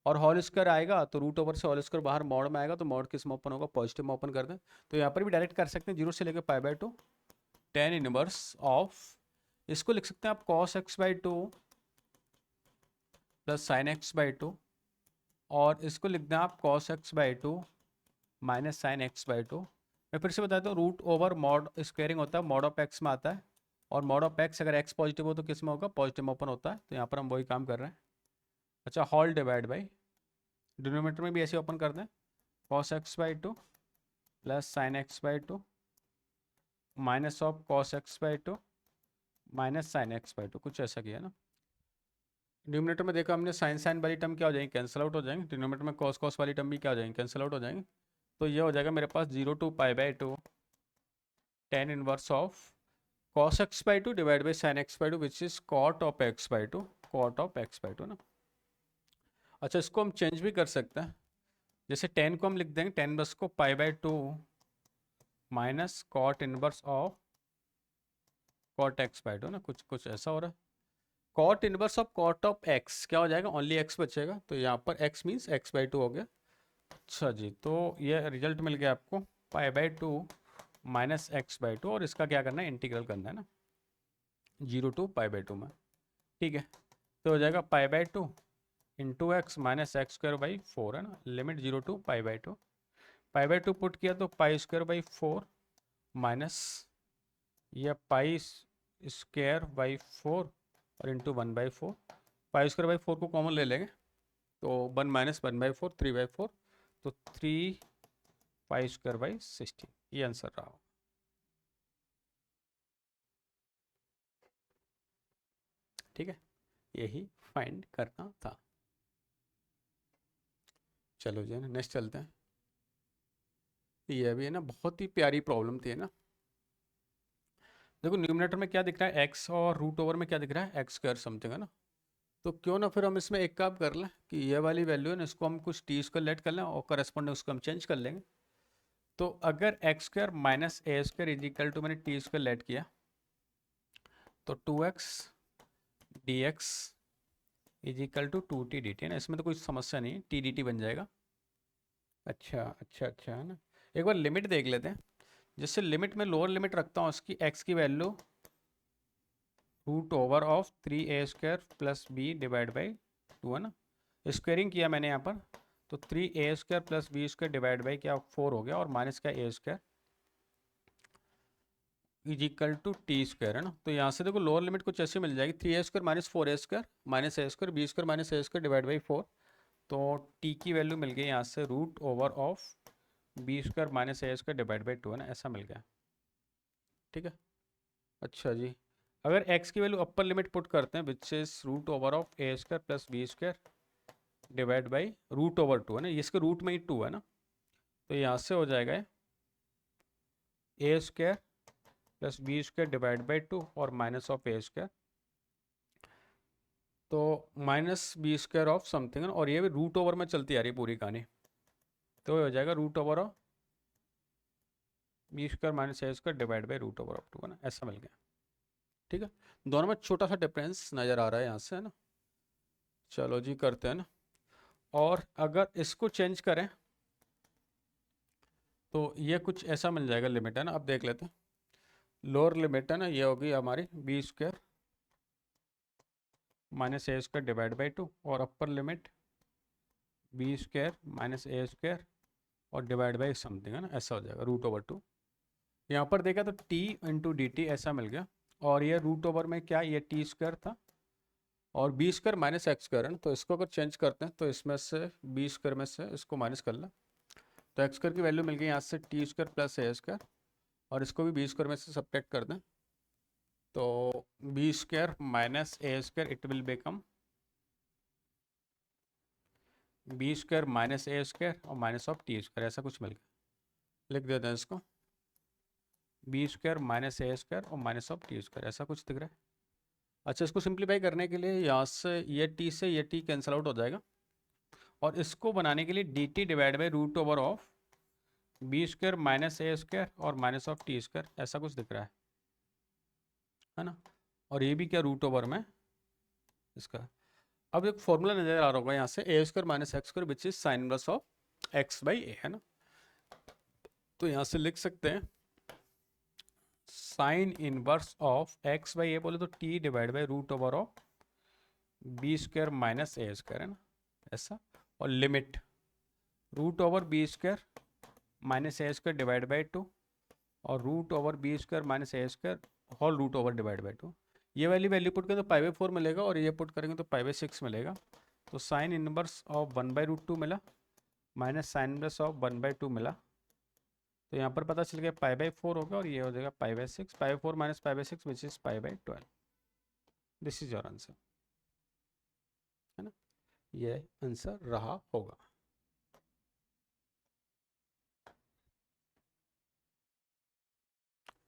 और होल स्क्वायर आएगा तो √ओवर से होल स्क्वायर बाहर मॉड में आएगा, तो मॉड किस में ओपन होगा, पॉजिटिव में ओपन कर दें। तो यहाँ पर भी डायरेक्ट कर सकते हैं 0 से लेकर π/2 tan इनवर्स ऑफ, इसको लिख सकते हैं आप cos x/2 + sin x/2, और इसको लिख दें आप cos x/2 - sin x/2। मैं फिर से बताता हूँ, √ओवर मॉड स्क्वायरिंग होता है, मॉड ऑफ x में आता है, और मॉड ऑफ x अगर x पॉजिटिव हो तो किस में होगा, पॉजिटिव में ओपन होता है, तो यहाँ पर हम वही काम कर रहे हैं। अच्छा होल डिवाइड बाई, डिनोमिनेटर में भी ऐसे ओपन कर दें, cos x by two plus sign x by two minus of cos x by two minus sign x by to, कुछ ऐसा किया ना। न्यूमरेटर में देखा हमने साइन साइन वाली टर्म क्या हो जाएंगे, कैंसिल आउट हो जाएंगे। डिनोमिनेटर में कॉस कॉस वाली टर्म भी क्या हो जाएंगे, कैंसिल आउट हो जाएंगे। तो ये हो जाएगा मेरे पास 0 to pi by two tan inverse of cos x by two divide by sine x by two which is cot of x by two, cot of x by two ना। अच्छा, इसको हम चेंज भी कर सकते हैं। जैसे 10 को हम लिख देंगे 10 बस को pi by two minus cot inverse of cot x by two ना, कुछ कुछ ऐसा हो रहा है। Cot inverse of cot of x क्या हो जाएगा, ओनली एक्स बचेगा, तो यहाँ पर x means x by two हो गया। अच्छा जी, तो ये रिजल्ट मिल गया आपको पाई by two minus x by two, और इसका क्या करना है, इंटीग्रल करना है ना 0 टू पाई बाई टू में। ठीक है, तो हो जाएगा pi by two into x minus x square by four है ना, limit 0 to pi by two. Pi by two put किया तो pi square by four minus यह पाई स्क्वायर बाई फोर और into 1/4। Pi square by four को common ले लेंगे तो 1 माइनस 1/4 3/4, तो 3 पाई स्क्वायर बाई 16, ये आंसर रहा। ठीक है, यही फाइंड करना था। चलो जी, नेक्स्ट चलते हैं। ये भी है ना, बहुत ही प्यारी प्रॉब्लम थी है ना। देखो न्यूमरेटर में क्या दिख रहा है, एक्स, और रूट ओवर में क्या दिख रहा है, एक्स स्क्वायर समथिंग है ना। तो क्यों ना फिर हम इसमें एक काम कर लें कि ये वाली वैल्यू है ना, इसको हम कुछ टी स्क्वायर लेट कर लें और करस्पॉन्डिंग उसको हम चेंज कर लेंगे। तो अगर x square minus a square is equal to, मैंने टी स्क्वायर लेट किया तो 2x dx is equal to 2t dt है ना, इसमें तो कोई समस्या नहीं है, टी डी टी बन जाएगा। अच्छा अच्छा अच्छा है ना, एक बार लिमिट देख लेते हैं। जिससे लिमिट में लोअर लिमिट रखता हूँ उसकी एक्स की value root over of 3a² plus b divide by 2 है ना। स्क्वेयरिंग किया मैंने यहाँ पर, तो 3a² plus b square divide by क्या 4 हो गया, और माइनस का a² is equal to t square है ना। तो यहाँ से देखो लोअर लिमिट कुछ ऐसे मिल जाएगी, 3a² minus 4a² minus a² b² minus a² divide by 4। तो टी की वैल्यू मिल गई यहाँ से root over of b² minus a² divide by 2 है ना, ऐसा मिल गया। ठीक है, अच्छा जी, अगर x की वैल्यू अपर लिमिट पुट करते हैं which is root over of a² plus b² divide by root over 2 है ना, इसके रूट में ही 2 है ना, तो यहाँ से हो जाएगा a² plus b² divide by 2 और माइनस ऑफ a², तो माइनस b² ऑफ समथिंग, और ये भी रूट ओवर में चलती आ रही पूरी कहानी, तो ये हो जाएगा root over of b² minus a² divide by root over of 2 है ना, ऐसा मिल गया। ठीक है, दोनों में छोटा सा डिफरेंस नज़र आ रहा है यहाँ से है ना। चलो जी करते हैं ना, और अगर इसको चेंज करें तो ये कुछ ऐसा मिल जाएगा लिमिट है ना। अब देख लेते हैं, लोअर लिमिट है ना, ये होगी हमारी b² minus a² divide by 2, और upper limit b² minus a² और डिवाइड बाई समथिंग है ना, ऐसा हो जाएगा रूट ओवर 2। यहाँ पर देखा तो t इंटू डी टी ऐसा मिल गया, और ये रूट ओवर में क्या, ये t² था और b² माइनस x² है ना, तो इसको अगर चेंज करते हैं तो इसमें से b² में से इसको माइनस कर लें, तो x² की वैल्यू मिल गई यहाँ से t² प्लस a², और इसको भी b² में से सब्ट्रैक्ट कर दें तो b² minus a² it will become b² minus a² और माइनस ऑफ t², ऐसा कुछ मिल गया। लिख देते हैं इसको, b² माइनस a² और माइनस ऑफ t², ऐसा कुछ दिख रहा है। अच्छा, इसको सिंप्लीफाई करने के लिए यहाँ से ये t कैंसिल आउट हो जाएगा, और इसको बनाने के लिए dt divide by root over of b² minus a² और माइनस ऑफ t², ऐसा कुछ दिख रहा है ना, और ये भी क्या रूट ओवर में इसका। अब एक फॉर्मूला नजर आ रहा होगा यहाँ से, a² minus x² which is sine inverse of x by a है ना, तो यहाँ से लिख सकते हैं sine inverse of x by a बोले तो t divide by root over of b² minus a² है ना, ऐसा, और limit root over b² minus a² divide by 2 और root over b² minus a² whole root over divide by 2। ये वाली value put करें तो पाई बाई 4 मिलेगा, और ये पुट करेंगे तो पाई बाई 6 मिलेगा, तो साइन इनवर्स ऑफ 1/√2 मिला, माइनस साइन इनवर्स ऑफ 1/2 मिला, तो यहाँ पर पता चल गया π/4 होगा और ये हो जाएगा π/6, π/4 minus π/6 which is π/12। This is your answer, है ना, ये आंसर रहा होगा।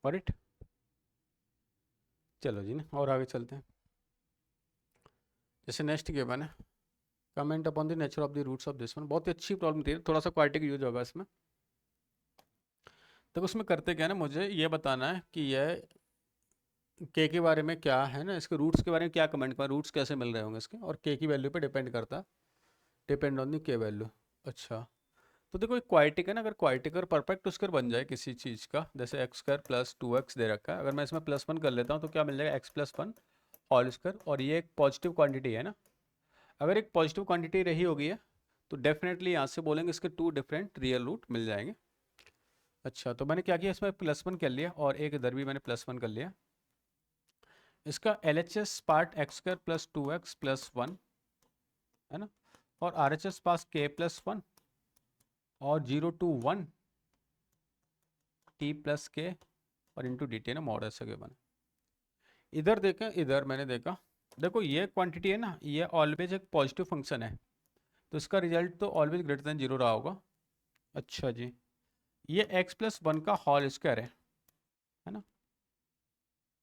और इट चलो जी ना, और आगे चलते हैं। जैसे नेक्स्ट गिवन है, comment upon the nature of the roots of this one. बहुत ही अच्छी प्रॉब्लम थी, थोड़ा सा क्वाड्रेटिक यूज होगा इसमें। तो उसमें करते क्या है ना, मुझे ये बताना है कि यह के बारे में क्या है ना, इसके रूट्स के बारे में क्या कमेंट कर, रूट्स कैसे मिल रहे होंगे इसके, और के की वैल्यू पे डिपेंड करता है, डिपेंड ऑन दी के वैल्यू। अच्छा, तो देखो एक क्वाड्रेटिक है ना, अगर क्वाड्रेटिक और परफेक्ट स्क्वायर बन जाए किसी चीज़ का, जैसे एक्स स्क्वायर प्लस 2x दे रखा है, अगर मैं इसमें +1 कर लेता हूँ तो क्या मिल जाएगा, x+1 होल स्क्वायर, और ये एक पॉजिटिव क्वांटिटी है ना। अगर एक पॉजिटिव क्वांटिटी रही होगी है तो डेफिनेटली यहाँ से बोलेंगे इसके 2 डिफरेंट रियल रूट मिल जाएंगे। अच्छा, तो मैंने क्या किया, इसमें +1 कर लिया और एक इधर भी मैंने +1 कर लिया। इसका LHS part x square plus 2x plus 1 है ना, और RHS पास k+1 और 0 to 1 t प्लस के और इंटू डी टी है ना, मॉड ऐसे के बने। इधर देखें, इधर मैंने देखा, देखो ये क्वांटिटी है ना, ये ऑलवेज एक पॉजिटिव फंक्शन है, तो इसका रिजल्ट तो ऑलवेज ग्रेटर देन 0 रहा होगा। अच्छा जी, ये x+1 का होल स्क्वायर है ना।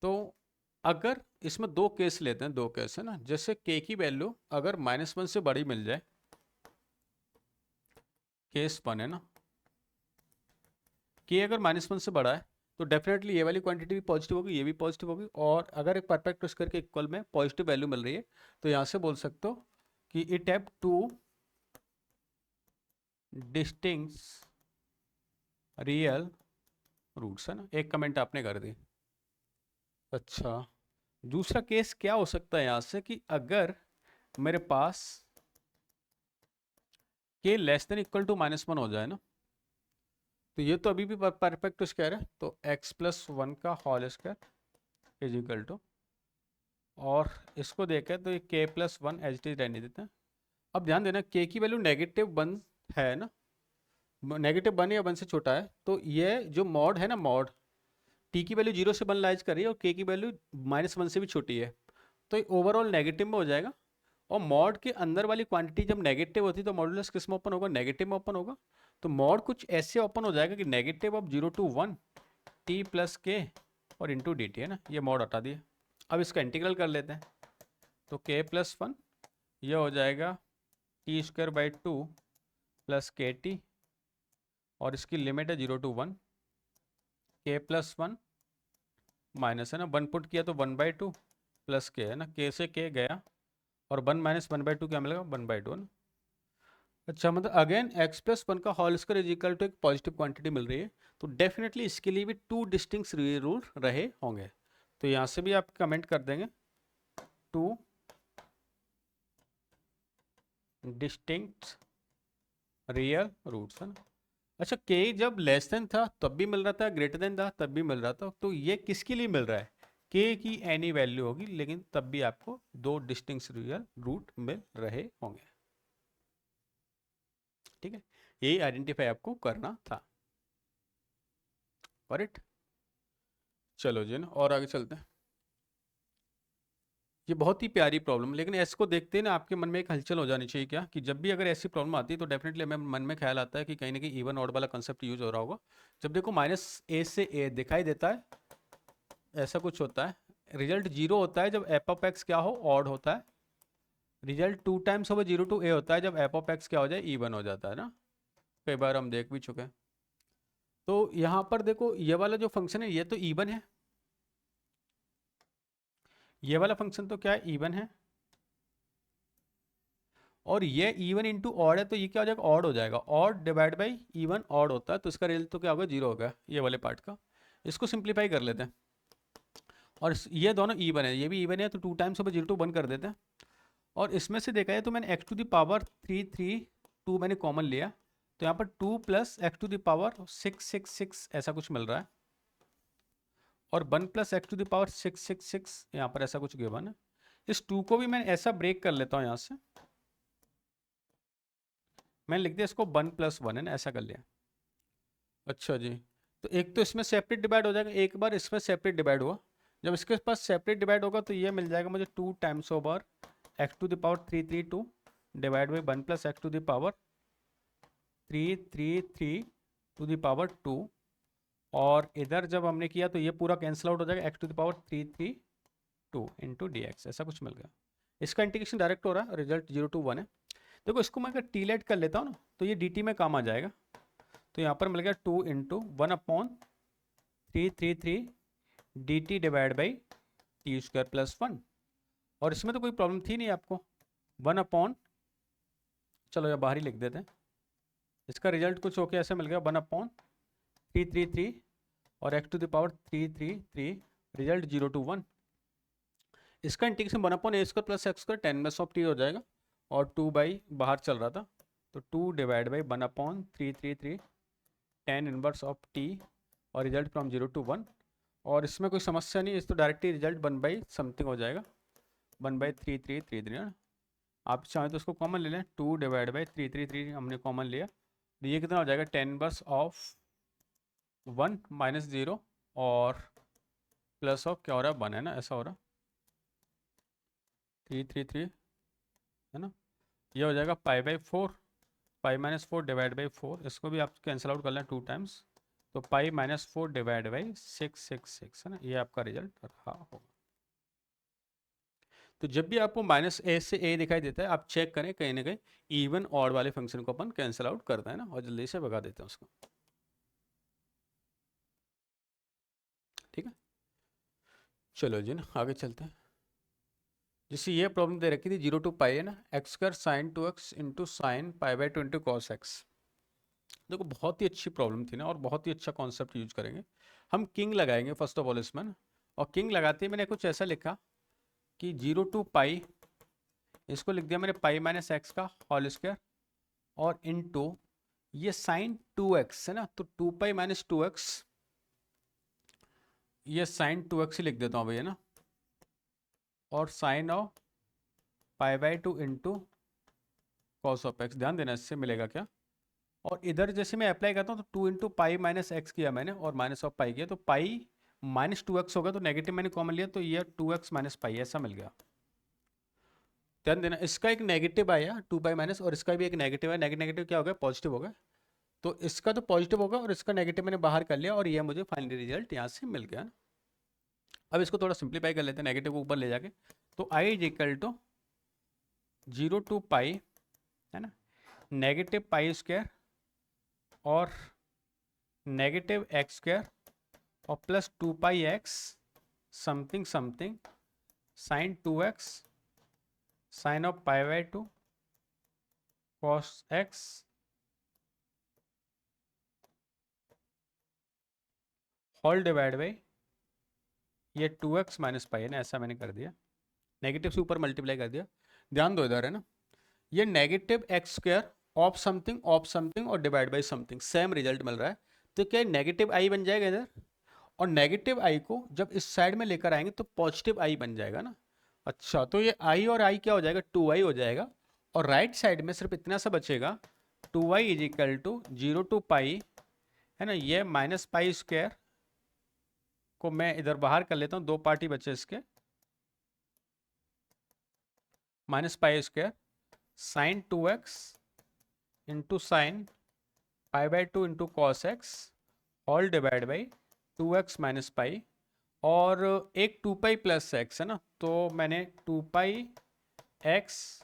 तो अगर इसमें दो केस लेते हैं, दो केस है ना, जैसे k की वैल्यू अगर -1 से बड़ी मिल जाए, केस 1 है ना, k अगर -1 से बड़ा है तो डेफिनेटली ये वाली क्वांटिटी भी पॉजिटिव होगी, ये भी पॉजिटिव होगी, और अगर एक परफेक्ट स्क्वायर के इक्वल में पॉजिटिव वैल्यू मिल रही है तो यहाँ से बोल सकते हो कि it have 2 distinct real roots, है ना। एक कमेंट आपने कर दी। अच्छा, दूसरा केस क्या हो सकता है यहाँ से कि अगर मेरे पास k less than equal to -1 हो जाए ना, तो ये तो अभी भी परफेक्ट स्क्वायर है, तो x+1 का whole square is equal to, और इसको देखें तो ये k+1 एच डी रहने देते हैं। अब ध्यान देना, k की वैल्यू -1 है ना, -1 या 1 से छोटा है, तो ये जो मॉड है ना, मॉड t की वैल्यू 0 से 1 लाइज कर रही है और k की वैल्यू -1 से भी छोटी है, तो ये ओवरऑल नेगेटिव में हो जाएगा। और मॉड के अंदर वाली क्वांटिटी जब नेगेटिव होती है तो मॉडुलस किस में ओपन होगा, नेगेटिव में ओपन होगा। तो मॉड कुछ ऐसे ओपन हो जाएगा कि -0 to 1 t प्लस के और इंटू डी टी, है ना, ये मॉड हटा दिया। अब इसका इंटीग्रल कर लेते हैं, तो k+1 ये हो जाएगा t²/2 प्लस KT, और इसकी लिमिट है 0 to 1, k+1 माइनस है ना, 1 पुट किया तो 1/2 प्लस के, है ना, k से k गया और 1 माइनस 1/2 क्या मिलेगा, 1/2 है ना। अच्छा, मतलब अगेन x+1 का whole square is equal to एक पॉजिटिव क्वांटिटी मिल रही है, तो डेफिनेटली इसके लिए भी 2 डिस्टिंक्ट रियल रूट रहे होंगे। तो यहाँ से भी आप कमेंट कर देंगे 2 डिस्टिंक्ट रियल रूट्स, है ना। अच्छा, k जब लेस देन था तब भी मिल रहा था, ग्रेटर देन था तब भी मिल रहा था, तो ये किसके लिए मिल रहा है, k की एनी वैल्यू होगी, लेकिन तब भी आपको 2 डिस्टिंक्ट रियल रूट मिल रहे होंगे। ठीक है, यही आइडेंटिफाई आपको करना था। करेक्ट, चलो जी ना, और आगे चलते हैं। ये बहुत ही प्यारी प्रॉब्लम, लेकिन इसको देखते ही ना आपके मन में एक हलचल हो जानी चाहिए क्या, कि जब भी अगर ऐसी प्रॉब्लम आती है तो डेफिनेटली हमें मन में ख्याल आता है कि कहीं ना कहीं इवन ऑड वाला कंसेप्ट यूज हो रहा होगा। जब देखो -a से a दिखाई देता है, ऐसा कुछ होता है, रिजल्ट 0 होता है जब f(x) क्या हो, ऑड होता है। Result 2 times over 0 to a होता है जब f(x) क्या हो जाए, इवन हो जाता है ना। कई बार हम देख भी चुके हैं। तो यहाँ पर देखो ये वाला जो फंक्शन है ये तो इवन है, ये वाला फंक्शन तो क्या है, इवन है, और ये इवन इंटू ऑड है, तो ये क्या हो जाएगा, ऑड हो जाएगा। Odd divide by E one odd होता है, तो इसका रिजल्ट तो क्या होगा, 0 होगा ये वाले पार्ट का। इसको सिंप्लीफाई कर लेते हैं, और ये दोनों इवन है, ये भी इवन है, तो 2 टाइम्स ओवर 0 to 1 कर देते हैं। और इसमें से देखा है तो मैंने x⁵ मैंने कॉमन लिया, तो यहाँ पर 2 प्लस x⁶ ऐसा कुछ मिल रहा है, और 1 प्लस x⁶ यहाँ पर ऐसा कुछ गिवन है। इस 2 को भी मैं ऐसा ब्रेक कर लेता हूँ यहाँ से, मैंने लिख दिया इसको 1+1 है ना, ऐसा कर लिया। अच्छा जी, तो एक तो इसमें सेपरेट डिवाइड हो जाएगा, एक बार इसमें सेपरेट डिवाइड हुआ, जब इसके पास सेपरेट डिवाइड होगा तो ये मिल जाएगा मुझे 2 times over x⁻332 divide by 1+x⁻333 और इधर जब हमने किया तो ये पूरा कैंसिल आउट हो जाएगा, x⁻332 इंटू डी एक्स, ऐसा कुछ मिल गया। इसका इंटीग्रेशन डायरेक्ट हो रहा है, रिजल्ट 0 to 1 है। देखो इसको मैं अगर टी लेट कर लेता हूँ ना तो ये डी टी में काम आ जाएगा, तो यहाँ पर मिल गया 2 into 1/333 D t divide by T square plus 1। और इसमें तो कोई प्रॉब्लम थी नहीं आपको, 1 चलो या बाहर ही लिख देते हैं, इसका रिजल्ट कुछ होके ऐसे मिल गया 1/333 और x⁻333 रिजल्ट 0 to 1। इसका integration 1/a² plus x² 10⁻t हो जाएगा और 2 बाई बाहर चल रहा था तो 2 डिवाइड बाई 1/333 10⁻t और रिजल्ट फ्रॉम 0 to 1। और इसमें कोई समस्या नहीं, इस तो डायरेक्टली रिजल्ट 1/समथिंग हो जाएगा, 1/3333। आप चाहें तो उसको कॉमन ले लें, 2 डिवाइड बाई 333 हमने कॉमन लिया, तो ये कितना हो जाएगा 10⁻1 माइनस 0 और प्लस ऑफ क्या हो रहा है 1 है ना, ऐसा हो रहा 333 है ना, ये हो जाएगा π/4, π-4 डिवाइड बाई 4, इसको भी आप कैंसिल आउट कर लें 2 टाइम्स, तो π-4 डिवाइड बाई 666 है ना, ये आपका रिजल्ट रहा होगा। तो जब भी आपको -a से a दिखाई देता है आप चेक करें कहीं ना कहीं इवन ऑड वाले फंक्शन को अपन कैंसिल आउट करते हैं ना, और जल्दी से भगा देते हैं उसको। ठीक है, चलो जी ना आगे चलते हैं। जैसे ये प्रॉब्लम दे रखी थी 0 to π है ना, x² sin 2x into sine π/2 into cos x। देखो बहुत ही अच्छी प्रॉब्लम थी ना, और बहुत ही अच्छा कॉन्सेप्ट यूज करेंगे हम, किंग लगाएंगे फर्स्ट ऑफ ऑल इसमें ना, और किंग लगाते ही मैंने कुछ ऐसा लिखा कि 0 to π, इसको लिख दिया मैंने π-x का होल स्क्वायर और इनटू ये साइन 2x है ना, तो 2π - 2x, ये साइन 2x ही लिख देता हूँ भैया ना, और sine of π/2 into cos of x। ध्यान देना इससे मिलेगा क्या, और इधर जैसे मैं अप्लाई करता हूँ तो 2 इंटू π-x किया मैंने और माइनस ऑफ पाई किया, तो पाई -2x होगा, तो नेगेटिव मैंने कॉमन लिया तो ये 2x - पाई ऐसा मिल गया। ध्यान देना इसका एक नेगेटिव आया 2π- और इसका भी एक नेगेटिव है, नेगेटिव क्या हो गया पॉजिटिव हो गया, तो इसका तो पॉजिटिव होगा और इसका नेगेटिव मैंने बाहर कर लिया और ये मुझे फाइनली रिजल्ट यहाँ से मिल गया। अब इसको थोड़ा सिंप्लीफाई कर लेते हैं नेगेटिव को ऊपर ले जाके, तो i = 0 to π है ना, नेगेटिव π² और नेगेटिव x² और plus 2πx something something sine 2x sine of π/2 cos x whole divide by ये 2x - पाई है ना, ऐसा मैंने कर दिया, नेगेटिव से ऊपर मल्टीप्लाई कर दिया। ध्यान दो इधर है ना, ये नेगेटिव x² ऑफ समथिंग और divide by something, same result मिल रहा है, तो क्या नेगेटिव i बन जाएगा इधर, और नेगेटिव i को जब इस साइड में लेकर आएंगे तो पॉजिटिव i बन जाएगा ना। अच्छा, तो ये i और i क्या हो जाएगा 2i हो जाएगा, और राइट साइड में सिर्फ इतना सा बचेगा 2i = 0 to π है ना, ये -π² को मैं इधर बाहर कर लेता हूँ, 2 पार्ट ही बचे इसके, -π² sine 2x into sine π/2 into cos x whole divide by 2x - पाई, और एक 2π प्लस x है ना, तो मैंने 2πx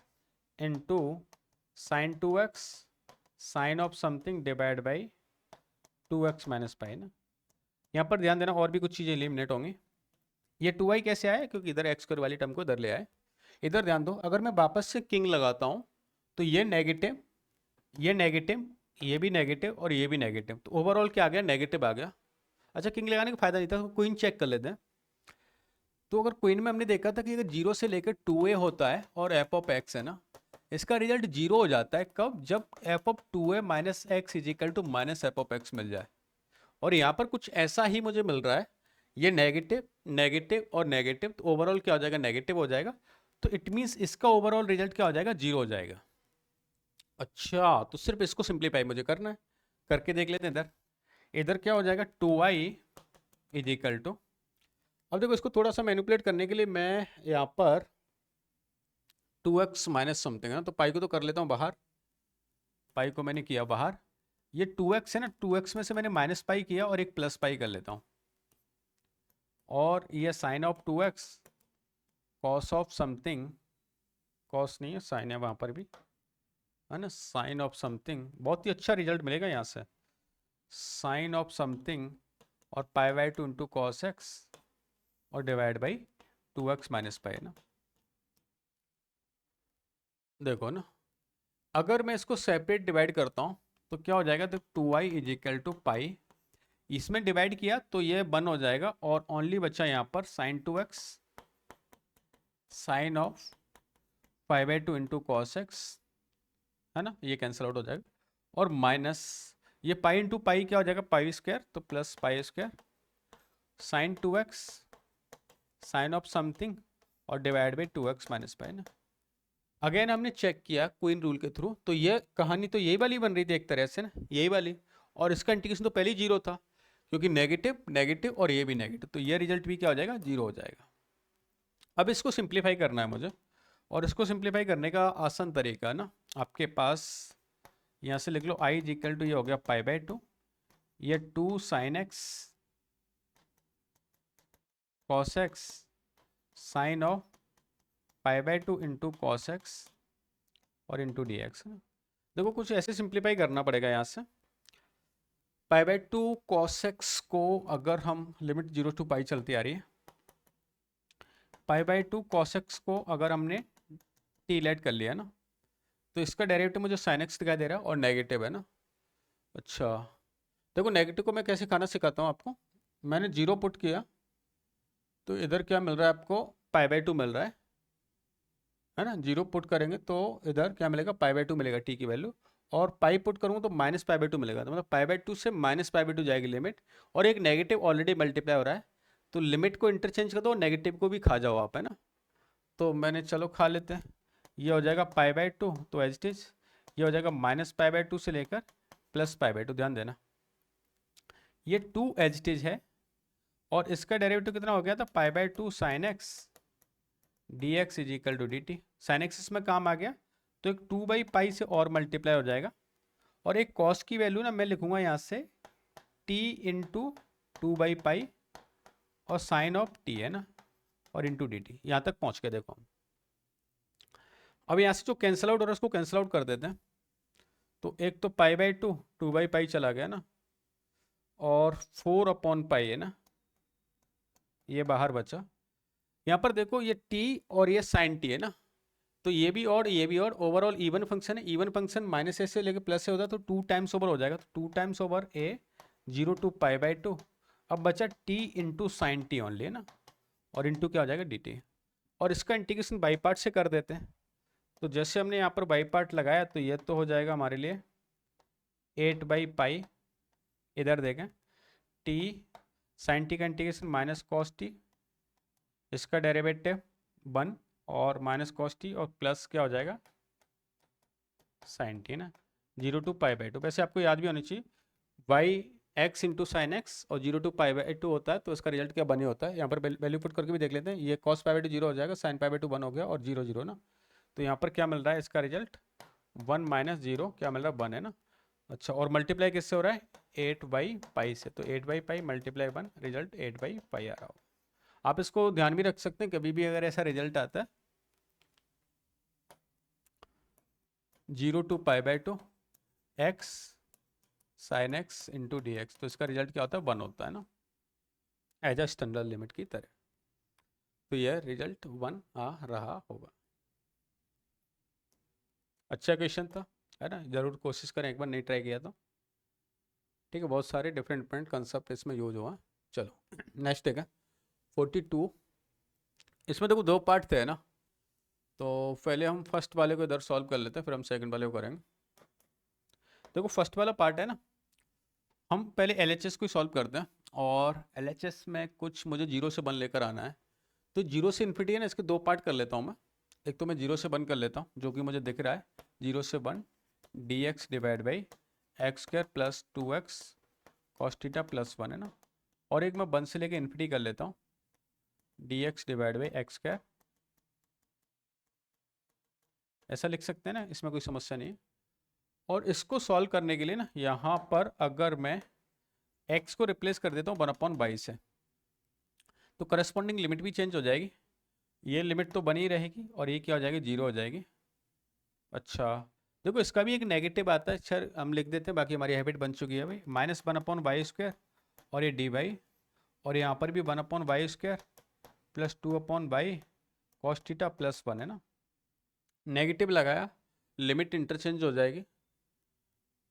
into sine 2x sine of something divide by 2x - pi ना। यहाँ पर ध्यान देना और भी कुछ चीज़ें एलिमिनेट होंगी, ये 2i कैसे आया क्योंकि इधर x² वाली टर्म को इधर ले आए। इधर ध्यान दो, अगर मैं वापस से किंग लगाता हूँ तो ये नेगेटिव ये भी नेगेटिव और ये भी नेगेटिव, तो ओवरऑल क्या आ गया नेगेटिव आ गया। अच्छा, किंग लगाने का फायदा नहीं था, क्वीन चेक कर लेते हैं। तो अगर क्वीन में हमने देखा था कि अगर 0 से लेकर 2a होता है और f ऑफ x है ना, इसका रिजल्ट 0 हो जाता है कब, जब f of 2a - x = -f of x मिल जाए, और यहाँ पर कुछ ऐसा ही मुझे मिल रहा है, ये नेगेटिव और नेगेटिव, तो ओवरऑल क्या हो जाएगा नेगेटिव हो जाएगा, तो इट मीन्स इसका ओवरऑल रिजल्ट क्या हो जाएगा 0 हो जाएगा। अच्छा, तो सिर्फ इसको सिंप्लीफाई मुझे करना है, करके देख लेते हैं। इधर इधर क्या हो जाएगा, 2y इज इक्वल टू, अब देखो इसको थोड़ा सा मैनिपुलेट करने के लिए मैं यहाँ पर 2x माइनस समथिंग है ना, तो पाई को तो कर लेता हूँ बाहर, पाई को मैंने किया बाहर, ये 2x है ना, 2x में से मैंने माइनस पाई किया और एक प्लस पाई कर लेता हूँ, और ये sine of 2x cos of something, cos नहीं है साइन है वहाँ पर भी, है ना, साइन ऑफ समथिंग, बहुत ही अच्छा रिजल्ट मिलेगा यहाँ से, साइन ऑफ समथिंग और pi by two into cos x और divide by 2x minus pi ना। देखो ना, अगर मैं इसको सेपरेट डिवाइड करता हूँ तो क्या हो जाएगा, तो 2y इज इक्वल टू पाई, इसमें डिवाइड किया तो ये 1 हो जाएगा, और ओनली बचा यहाँ पर sine 2x, sine of pi by two into cos x, है ना, ये कैंसिल आउट हो जाएगा, और माइनस ये पाई इंटू पाई क्या हो जाएगा, पाई स्क्वायर, तो plus pi square sine 2x sine of something और divide by 2x minus pi ना। अगेन हमने चेक किया क्वीन रूल के थ्रू, तो ये कहानी तो यही वाली बन रही थी एक तरह से ना, यही वाली, और इसका इंटीग्रेशन तो पहले ही जीरो था, क्योंकि नेगेटिव नेगेटिव और ये भी नेगेटिव, तो ये रिजल्ट भी क्या हो जाएगा, जीरो हो जाएगा। अब इसको सिंप्लीफाई करना है मुझे, और इसको सिंप्लीफाई करने का आसान तरीका ना, आपके पास यहाँ से लिख लो आई इज इक्वल टू, ये हो गया पाई बाई टू, ये 2 sine x cos x sine of pi by two into cos x और इंटू डी एक्स। देखो कुछ ऐसे सिंप्लीफाई करना पड़ेगा यहाँ से, pi by two cos x को अगर हम लिमिट 0 टू पाई चलती आ रही है, पाई बाई टू कॉस एक्स को अगर हमने टी लेट कर लिया ना, तो इसका डेरिवेटिव मुझे साइन एक्स दिखाई दे रहा है और नेगेटिव है ना। अच्छा, देखो नेगेटिव को मैं कैसे खाना सिखाता हूँ आपको, मैंने 0 पुट किया तो इधर क्या मिल रहा है आपको, पाई बाई टू मिल रहा है ना, 0 पुट करेंगे तो इधर क्या मिलेगा, पाई बाई टू मिलेगा टी की वैल्यू, और पाई पुट करूँगा तो माइनस पाई बाई टू मिलेगा, तो मतलब पाई बाई टू से माइनस पाई बाई टू जाएगी लिमिट, और एक नेगेटिव ऑलरेडी मल्टीप्लाई हो रहा है, तो लिमिट को इंटरचेंज कर दो, नेगेटिव को भी खा जाओ आप, है ना, तो मैंने चलो खा लेते हैं, ये हो जाएगा पाई बाई टू, तो एज इट इज ये हो जाएगा माइनस पाई बाई टू से लेकर प्लस पाई बाई टू, ध्यान देना ये 2 एज इट इज है, और इसका डेरिवेटिव कितना हो गया था, pi by two sine x d x is equal to d t, sine x इसमें काम आ गया, तो एक 2 बाई पाई से और मल्टीप्लाई हो जाएगा, और एक कॉस की वैल्यू ना मैं लिखूंगा यहाँ से टी इंटू 2 बाई पाई और साइन ऑफ टी है ना, और इंटू डी टी, यहाँ तक पहुँच के देखो। अब यहाँ से जो कैंसिल आउट हो रहा है उसको कैंसिल आउट कर देते हैं, तो एक तो pi by to 2 by pi चला गया ना, और 4 अपॉन पाई है ना, ये बाहर बचा, यहाँ पर देखो ये t और ये साइन t है ना, तो ये भी और ये भी, और ओवरऑल इवन फंक्शन है, इवन फंक्शन माइनस ए से लेकर प्लस से होता है, तो 2 टाइम्स ओवर हो जाएगा, तो 2 times over a 0 to pi by two, अब बचा t into sine t only है ना, और इंटू क्या हो जाएगा dt, और इसका इंटीग्रेशन बाई पार्ट से कर देते हैं, तो जैसे हमने यहाँ पर बाई पार्ट लगाया तो ये तो हो जाएगा हमारे लिए 8 बाई पाई, इधर देखें t साइन टी का इंटीग्रेशन माइनस कॉस टी, इसका डेरिवेटिव 1 और माइनस कॉस टी और प्लस क्या हो जाएगा साइन टी ना, 0 टू पाई बाई टू, वैसे आपको याद भी होनी चाहिए y x into sine x और 0 टू पाई बाई टू होता है, तो इसका रिजल्ट क्या बने होता है, यहाँ पर वैल्यू पुट करके भी देख लेते हैं, ये कॉस पाई बाई टू 0 हो जाएगा, साइन पाई बाई टू 1 हो गया, और 0 0 ना, तो यहाँ पर क्या मिल रहा है इसका रिजल्ट 1 माइनस 0 क्या मिल रहा है 1 है ना। अच्छा, और मल्टीप्लाई किससे हो रहा है 8 बाई पाई से, तो 8 by pi multiply 1, result 8 by pi आ रहा हो। आप इसको ध्यान भी रख सकते हैं, कभी भी अगर ऐसा रिजल्ट आता है 0 to pi by two x sine x into d x, तो इसका रिजल्ट क्या होता है 1 होता है ना, एज अ स्टैंडर्ड लिमिट की तरह, तो यह रिजल्ट 1 आ रहा होगा। अच्छा क्वेश्चन था, है ना, जरूर कोशिश करें एक बार, नहीं ट्राई किया तो ठीक है, बहुत सारे डिफरेंट डिफरेंट कंसेप्ट इसमें यूज हुआ। चलो नेक्स्ट देखा 42, इसमें देखो 2 पार्ट थे ना, तो पहले हम फर्स्ट वाले को इधर सॉल्व कर लेते हैं, फिर हम सेकंड वाले को करेंगे। देखो फर्स्ट वाला पार्ट है ना, हम पहले LHS को ही सॉल्व करते हैं, और LHS में कुछ मुझे 0 से 1 लेकर आना है, तो 0 से इन्फिनिटी है ना, इसके 2 पार्ट कर लेता हूँ मैं, एक तो मैं 0 से 1 कर लेता हूँ जो कि मुझे दिख रहा है 0 से 1, D x divide by x square plus 2x cos theta plus 1 है ना। और एक मैं 1 से लेके इन्फिनिटी कर लेता हूँ, D x divide by x square, ऐसा लिख सकते हैं ना, इसमें कोई समस्या नहीं है। और इसको सॉल्व करने के लिए ना यहाँ पर अगर मैं x को रिप्लेस कर देता हूँ 1/22 से, तो करस्पॉन्डिंग लिमिट भी चेंज हो जाएगी। ये लिमिट तो बनी रहेगी और ये क्या हो जाएगी, 0 हो जाएगी। अच्छा देखो इसका भी एक नेगेटिव आता है, सर हम लिख देते हैं, बाकी हमारी हैबिट बन चुकी है भाई। -1/y² और ये dy, और यहाँ पर भी 1/y² plus 2/y cos theta plus 1 है ना। नेगेटिव लगाया, लिमिट इंटरचेंज हो जाएगी।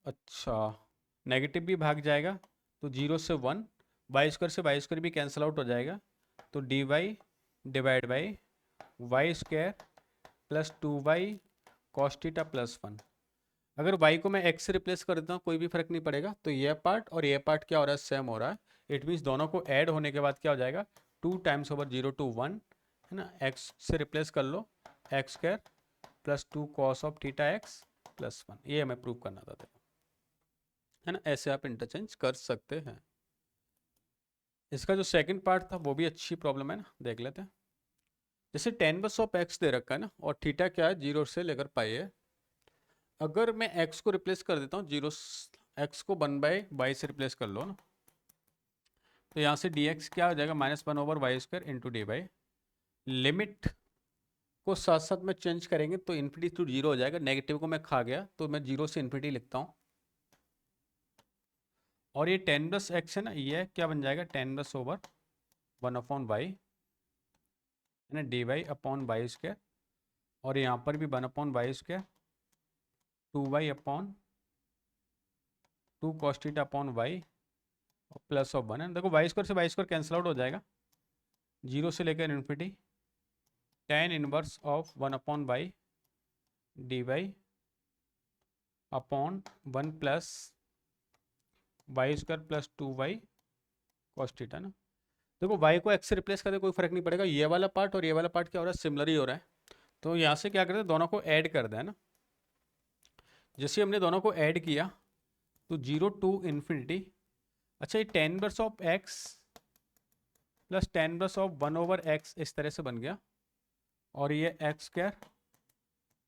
अच्छा नेगेटिव भी भाग जाएगा, तो 0 से 1, y² से y² भी कैंसिल आउट हो जाएगा, तो dy divide by y² plus 2y cos theta plus 1। अगर y को मैं x से रिप्लेस कर देता हूँ कोई भी फर्क नहीं पड़ेगा, तो ये पार्ट और ये पार्ट क्या हो रहा है, सेम हो रहा है। इट मीन्स दोनों को ऐड होने के बाद क्या हो जाएगा, 2 टाइम्स ओवर 0 to 1 है ना, x से रिप्लेस कर लो, x² plus 2 cos of theta x plus 1, ये हमें प्रूव करना था देखो, है ना। ऐसे आप इंटरचेंज कर सकते हैं। इसका जो सेकंड पार्ट था वो भी अच्छी प्रॉब्लम है ना, देख लेते हैं। जैसे tan इनवर्स ऑफ x दे रखा है ना, और थीटा क्या है, 0 से लेकर पाई है। अगर मैं x को रिप्लेस कर देता हूँ 0, x को 1/y से रिप्लेस कर लो ना, तो यहाँ से dx क्या हो जाएगा, -1/y² इंटू dy। लिमिट को साथ साथ में चेंज करेंगे तो इन्फिनिटी टू 0 हो जाएगा। नेगेटिव को मैं खा गया तो मैं 0 से इन्फिनिटी लिखता हूँ। और ये tan इनवर्स x है ना, ये क्या बन जाएगा, tan इनवर्स ओवर 1/y है ना, dy/y²। और यहाँ पर भी 1/y², 2y/2 cos theta upon y plus of 1 है। देखो y² से y² कैंसिल आउट हो जाएगा, 0 से लेकर infinity, tan inverse of 1/y dy upon 1 plus y² plus 2y cos theta ना। देखो y को x से रिप्लेस करते कोई फर्क नहीं पड़ेगा, ये वाला पार्ट और ये वाला पार्ट क्या हो रहा है, सिमिलर ही हो रहा है। तो यहाँ से क्या करते हैं, दोनों को ऐड कर दें ना। जैसे हमने दोनों को ऐड किया तो 0 to इन्फिनिटी। अच्छा ये tan inverse of x plus tan inverse of 1/x इस तरह से बन गया, और ये x²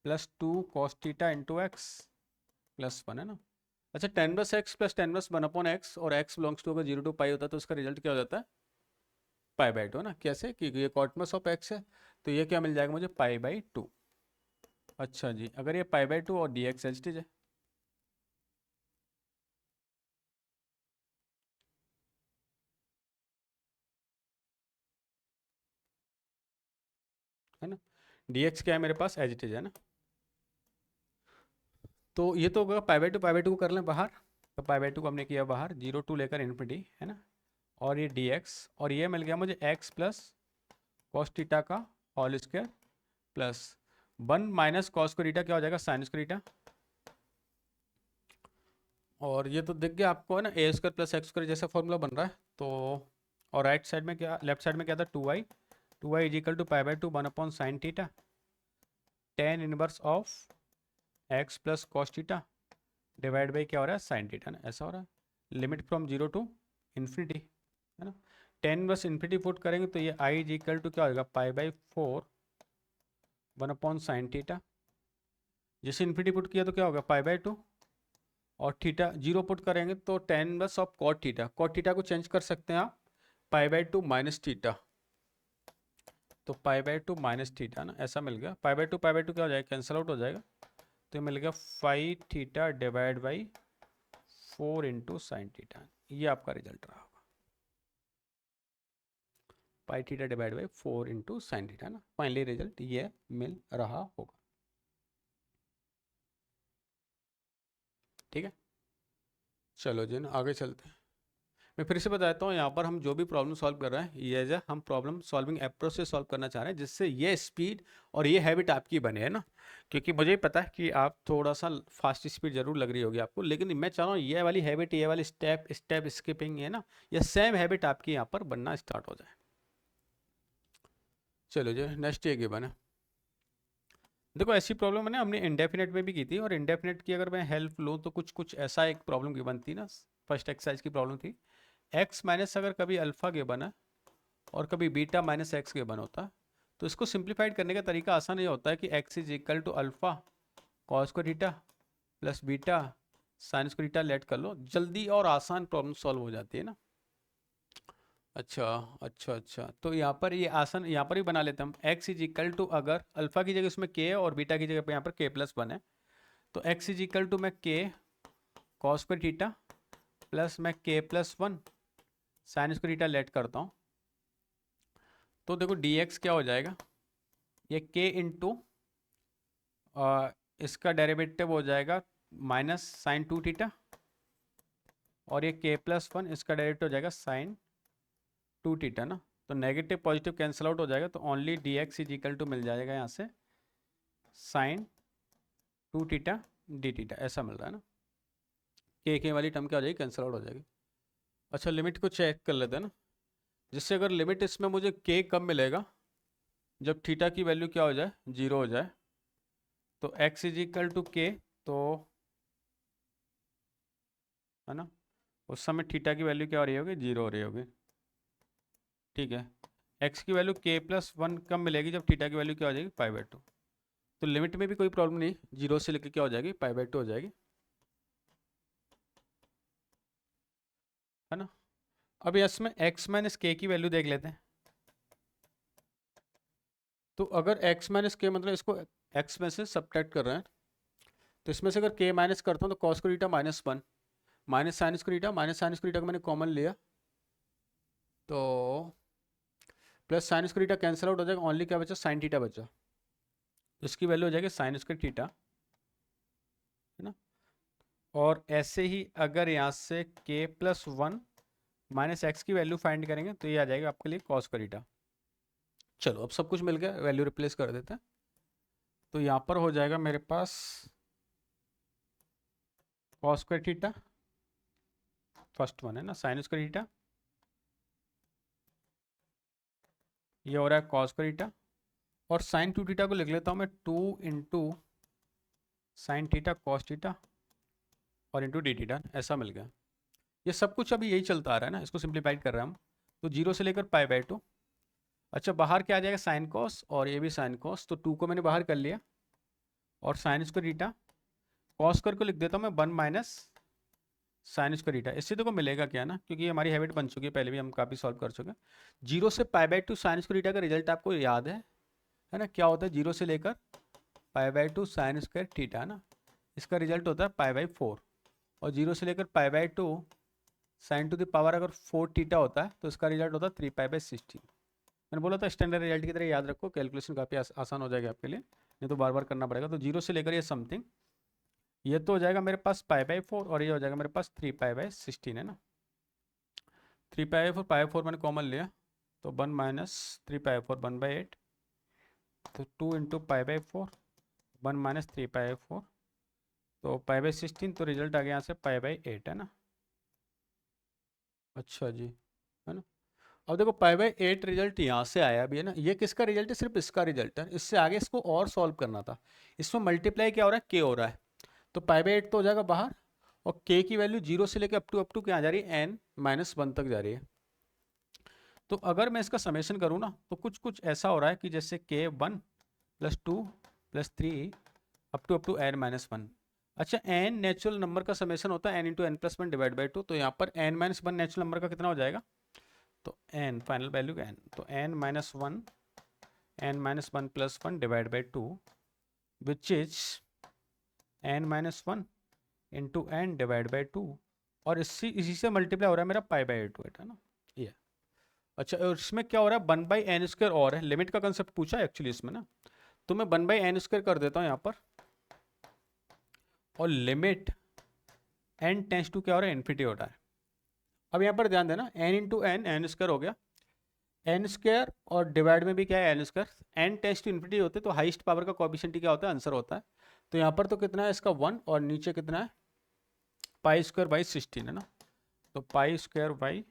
plus 2 cos theta into x plus 1 है ना। अच्छा tan inverse x plus tan inverse 1/x, और x बिलोंग्स टू अगर 0 to पाई होता है तो उसका रिजल्ट क्या हो जाता है, π/2 ना। कैसे, क्योंकि ये cot इनवर्स ऑफ x है, तो ये क्या मिल जाएगा मुझे, π/2। अच्छा जी, अगर ये π/2 और dx एज इट इज है ना, dx क्या है मेरे पास, एज इट इज है ना। तो ये तो होगा π/2 को कर लें बाहर, तो π/2 को हमने किया बाहर, 0 to लेकर इन्फिनिटी है ना। और ये dx, और ये मिल गया मुझे x प्लस cos थीटा का whole square plus 1 minus cos theta क्या हो जाएगा, sin थीटा। और ये तो दिख गया आपको है ना, a² प्लस x² जैसा फॉर्मूला बन रहा है। तो और राइट साइड में क्या, लेफ्ट साइड में क्या था, 2y is equal to π/2 1/sin theta, tan inverse of x plus cos theta divide by क्या हो रहा है, sin थीटा ना, ऐसा हो रहा है। लिमिट फ्रॉम 0 to इन्फिनिटी है ना। tan इनवर्स इन्फिनिटी पुट करेंगे तो ये i इज इक्वल टू क्या होगा, π/4 1/sin थीटा। जैसे इन्फिनिटी पुट किया तो क्या होगा, π/2, और थीटा 0 पुट करेंगे तो tan inverse of cot theta, cot theta को चेंज कर सकते हैं आप, π/2 माइनस थीटा, तो π/2 माइनस थीटा ना, ऐसा मिल गया। π/2 क्या हो जाएगा, कैंसिल आउट हो जाएगा, तो मिल गया 5 theta divide by 4 into sine theta. ये आपका रिजल्ट रहा होगा, pi theta divide by 4 into sine theta ना। फाइनली रिजल्ट ये मिल रहा होगा, ठीक है। चलो जी ना आगे चलते हैं। मैं फिर से बताता हूँ, यहाँ पर हम जो भी प्रॉब्लम सॉल्व कर रहे हैं ये एज हम प्रॉब्लम सॉल्विंग अप्रोच से सॉल्व करना चाह रहे हैं, जिससे ये स्पीड और ये हैबिट आपकी बने, है ना। क्योंकि मुझे पता है कि आप थोड़ा सा फास्ट स्पीड जरूर लग रही होगी आपको, लेकिन मैं चाह रहा हूँ ये वाली हैबिट, ये वाली स्टेप स्किपिंग है ना, ये सेम हैबिट आपकी यहाँ पर बनना स्टार्ट हो जाए। चलो जी नेक्स्ट ये गिवन है, देखो ऐसी प्रॉब्लम है ना, हमने इंडेफिनेट में भी की थी, और इंडेफिनेट की अगर मैं हेल्प लूँ तो कुछ कुछ ऐसा एक प्रॉब्लम की बनती ना, फर्स्ट एक्सरसाइज की प्रॉब्लम थी, एक्स माइनस अगर कभी अल्फा गिवन है और कभी बीटा माइनस एक्स गिवन होता है, तो इसको सिंप्लीफाइड करने का तरीका आसान ये होता है कि x is equal to alpha cos को थीटा प्लस बीटा साइन को थीटा लेट कर लो, जल्दी और आसान प्रॉब्लम सॉल्व हो जाती है ना। अच्छा अच्छा अच्छा, तो यहाँ पर ये आसान, यहाँ पर ही बना लेते हैं हम, एक्स इज इक्वल टू, अगर अल्फा की जगह उसमें के है और बीटा की जगह पे यहाँ पर के प्लस वन है, तो एक्स इज इक्वल टू मैं के कॉस स्क्वायर थीटा प्लस मैं के plus one sine square theta late करता हूँ। तो देखो डी एक्स क्या हो जाएगा, ये के इंटू इसका डेरिवेटिव हो जाएगा माइनस साइन टू थीटा, और ये के प्लस वन इसका डेरिवेटिव हो जाएगा साइन टू थीटा ना। तो नेगेटिव पॉजिटिव कैंसिल आउट हो जाएगा, तो only d x is equal to मिल जाएगा यहाँ से sine two theta d theta, ऐसा मिल रहा है ना। के वाली टर्म क्या हो जाएगी, कैंसिल आउट हो जाएगी। अच्छा लिमिट को चेक कर लेते हैं ना, जिससे अगर लिमिट इसमें मुझे के कब मिलेगा, जब थीटा की वैल्यू क्या हो जाए, जीरो हो जाए। तो एक्स इज इक्वल टू के, तो है ना, उस समय थीटा की वैल्यू क्या हो रही होगी, जीरो हो रही होगी। ठीक है, एक्स की वैल्यू के प्लस वन कब मिलेगी, जब थीटा की वैल्यू क्या हो जाएगी, पाई बाई टू। तो लिमिट में भी कोई प्रॉब्लम नहीं, जीरो से लेकर क्या हो जाएगी, पाई बाई टू हो जाएगी, है ना। अब इसमें x माइनस के की वैल्यू देख लेते हैं। तो अगर x माइनस के मतलब इसको x में से सब्ट्रैक्ट कर रहे हैं, तो इसमें से अगर k माइनस करता हूँ तो कॉस को theta minus one minus sine को रीटा, माइनस साइन को रीटा को मैंने कॉमन लिया, तो प्लस साइन को रीटा कैंसिल आउट हो जाएगा, ओनली क्या बचा, साइन थीटा बचा, इसकी वैल्यू हो जाएगी साइन स्क्वायर थीटा, है ना। और ऐसे ही अगर यहाँ से k plus one minus x की वैल्यू फाइंड करेंगे तो ये आ जाएगा आपके लिए कॉस का रीटा। चलो अब सब कुछ मिल गया, वैल्यू रिप्लेस कर देते हैं। तो यहाँ पर हो जाएगा मेरे पास cos square theta, first one है ना, साइन स्क्वायर थीटा, ये हो रहा है कॉस स्क्वायर थीटा, और साइन टू थीटा को लिख लेता हूँ मैं two into sine theta cos theta और इंटू डी थीटा, ऐसा मिल गया। ये सब कुछ अभी यही चलता आ रहा है ना, इसको सिंप्लीफाइड कर रहे हैं हम, तो जीरो से लेकर पाई बाई टू। अच्छा बाहर क्या आ जाएगा, साइन कॉस, और ये भी साइन कॉस, तो टू को मैंने बाहर कर लिया, और sign square theta cos square को लिख देता हूँ मैं one minus sign square theta. इससे देखो मिलेगा क्या ना, क्योंकि ये हमारी हैबिट बन चुकी है, पहले भी हम काफ़ी सॉल्व कर चुके हैं। जीरो से pi by two sign square theta का रिजल्ट आपको याद है ना, क्या होता है, जीरो से लेकर पाई by two sign square theta, है ना, इसका रिजल्ट होता है पाई बाई फोर, और जीरो से लेकर पाई by two sign to the power अगर फोर थीटा होता है तो इसका रिजल्ट होता है थ्री पाई बाई सिक्सटीन। मैंने बोला था स्टैंडर्ड रिजल्ट की तरह याद रखो, कैलकुलेशन काफ़ी आसान हो जाएगा आपके लिए, नहीं तो बार बार करना पड़ेगा। तो जीरो से लेकर ये समथिंग, ये तो हो जाएगा मेरे पास पाई बाई फोर, और ये हो जाएगा मेरे पास थ्री पाई बाई सिक्सटीन, है ना। थ्री पाई फोर मैंने कॉमन लिया, तो one minus three pi four one by eight, तो two into pi by four one minus three pi four, तो पाई बाई सिक्सटीन, तो रिजल्ट आ गया यहाँ से पाई बाई एट, है ना। अच्छा जी, है ना। अब देखो पाई बाई एट रिजल्ट यहाँ से आया भी है ना, ये किसका रिजल्ट है, सिर्फ इसका रिजल्ट है, इससे आगे इसको और सॉल्व करना था। इसमें मल्टीप्लाई क्या हो रहा है, के हो रहा है, तो पाई बाई एट तो हो जाएगा बाहर, और के की वैल्यू जीरो से लेकर अप टू क्या आ जा रही है, एन माइनस वन तक जा रही है। तो अगर मैं इसका समेशन करूँ ना, तो कुछ कुछ ऐसा हो रहा है कि जैसे के one plus two plus three up to n minus one. अच्छा एन नेचुरल नंबर का समेशन होता है n into n plus one divide by two, तो यहाँ पर n minus one natural number का कितना हो जाएगा, तो एन फाइनल वैल्यू एन, तो n minus one plus one divide by two, which is n minus one into n divide by two, और इसी से मल्टीप्लाई हो रहा है मेरा पाई बाई टू, है ना ये। अच्छा और इसमें क्या हो रहा है, वन बाई एन स्क्वायर, और है लिमिट का कंसेप्ट पूछा है एक्चुअली इसमें ना, तो मैं वन बाई एन स्क्वायर कर देता हूँ यहाँ पर, और लिमिट एन टेंस टू क्या हो रहा है, इन्फिनिटी हो रहा है। अब यहाँ पर ध्यान देना, n into n, n square हो गया, एन स्क्वायर और डिवाइड में भी क्या है n square, n tends to infinity होते तो हाईएस्ट पावर का कोएफिशिएंट क्या होता है, आंसर होता है। तो यहाँ पर तो कितना है इसका वन, और नीचे कितना है पाई स्क्वायर बाई सिक्सटीन, है ना। तो पाई स्क्वायर बाई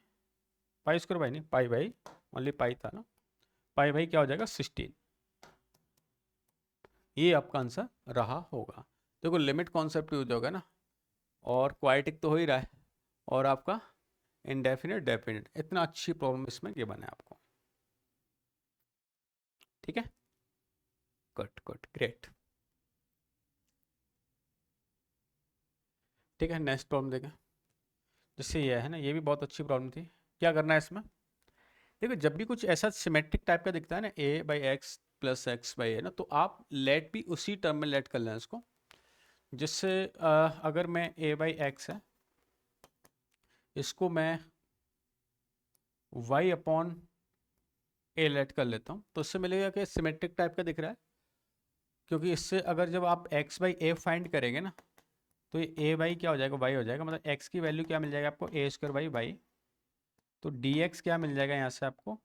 नहीं, पाई बाई, ओनली पाई था ना, पाई बाई क्या हो जाएगा 16, ये आपका आंसर रहा होगा। देखो लिमिट कॉन्सेप्ट यूज होगा ना, और क्वाइटिक तो हो ही रहा है, और आपका इंडेफिनिट डेफिनिट, इतना अच्छी प्रॉब्लम इसमें गिवन है आपको। ठीक है, गुड गुड ग्रेट। ठीक है, नेक्स्ट प्रॉब्लम देखें। जैसे ये है ना, ये भी बहुत अच्छी प्रॉब्लम थी। क्या करना है इसमें, देखो जब भी कुछ ऐसा सिमेट्रिक टाइप का दिखता है ना, a by x plus x by a ना, तो आप लेट भी उसी टर्म में लेट कर लें इसको। जिससे अगर मैं a बाई एक्स है, इसको मैं y अपॉन ए लेट कर लेता हूँ, तो इससे मिलेगा कि सिमेट्रिक टाइप का दिख रहा है। क्योंकि इससे अगर जब आप x बाई ए फाइंड करेंगे ना, तो ये a बाई क्या हो जाएगा, y हो जाएगा। मतलब x की वैल्यू क्या मिल जाएगा आपको, ए स्क्वायर बाई वाई। तो dx क्या मिल जाएगा यहाँ से आपको,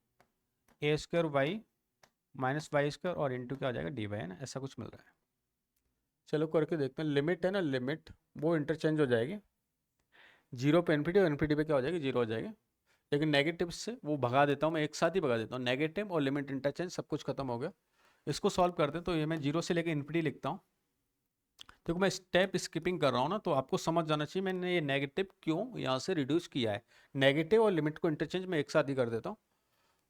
a square y minus y square, और इंटू क्या हो जाएगा, डी वाई, है ना, ऐसा कुछ मिल रहा है। चलो करके देखते हैं। लिमिट है ना, लिमिट वो इंटरचेंज हो जाएगी, जीरो पे इन्फिनिटी और इन्फिनिटी पे क्या हो जाएगी, जीरो हो जाएगी। लेकिन नेगेटिव से वो भगा देता हूँ मैं, एक साथ ही भगा देता हूँ, नेगेटिव और लिमिट इंटरचेंज सब कुछ खत्म हो गया। इसको सॉल्व करते हैं, तो ये मैं जीरो से लेकर इन्फिनिटी लिखता हूँ। देखो मैं स्टेप स्किपिंग कर रहा हूँ ना, तो आपको समझ जाना चाहिए मैंने ये नेगेटिव क्यों यहाँ से रिड्यूस किया है। नेगेटिव और लिमिट को इंटरचेंज मैं एक साथ ही कर देता हूँ।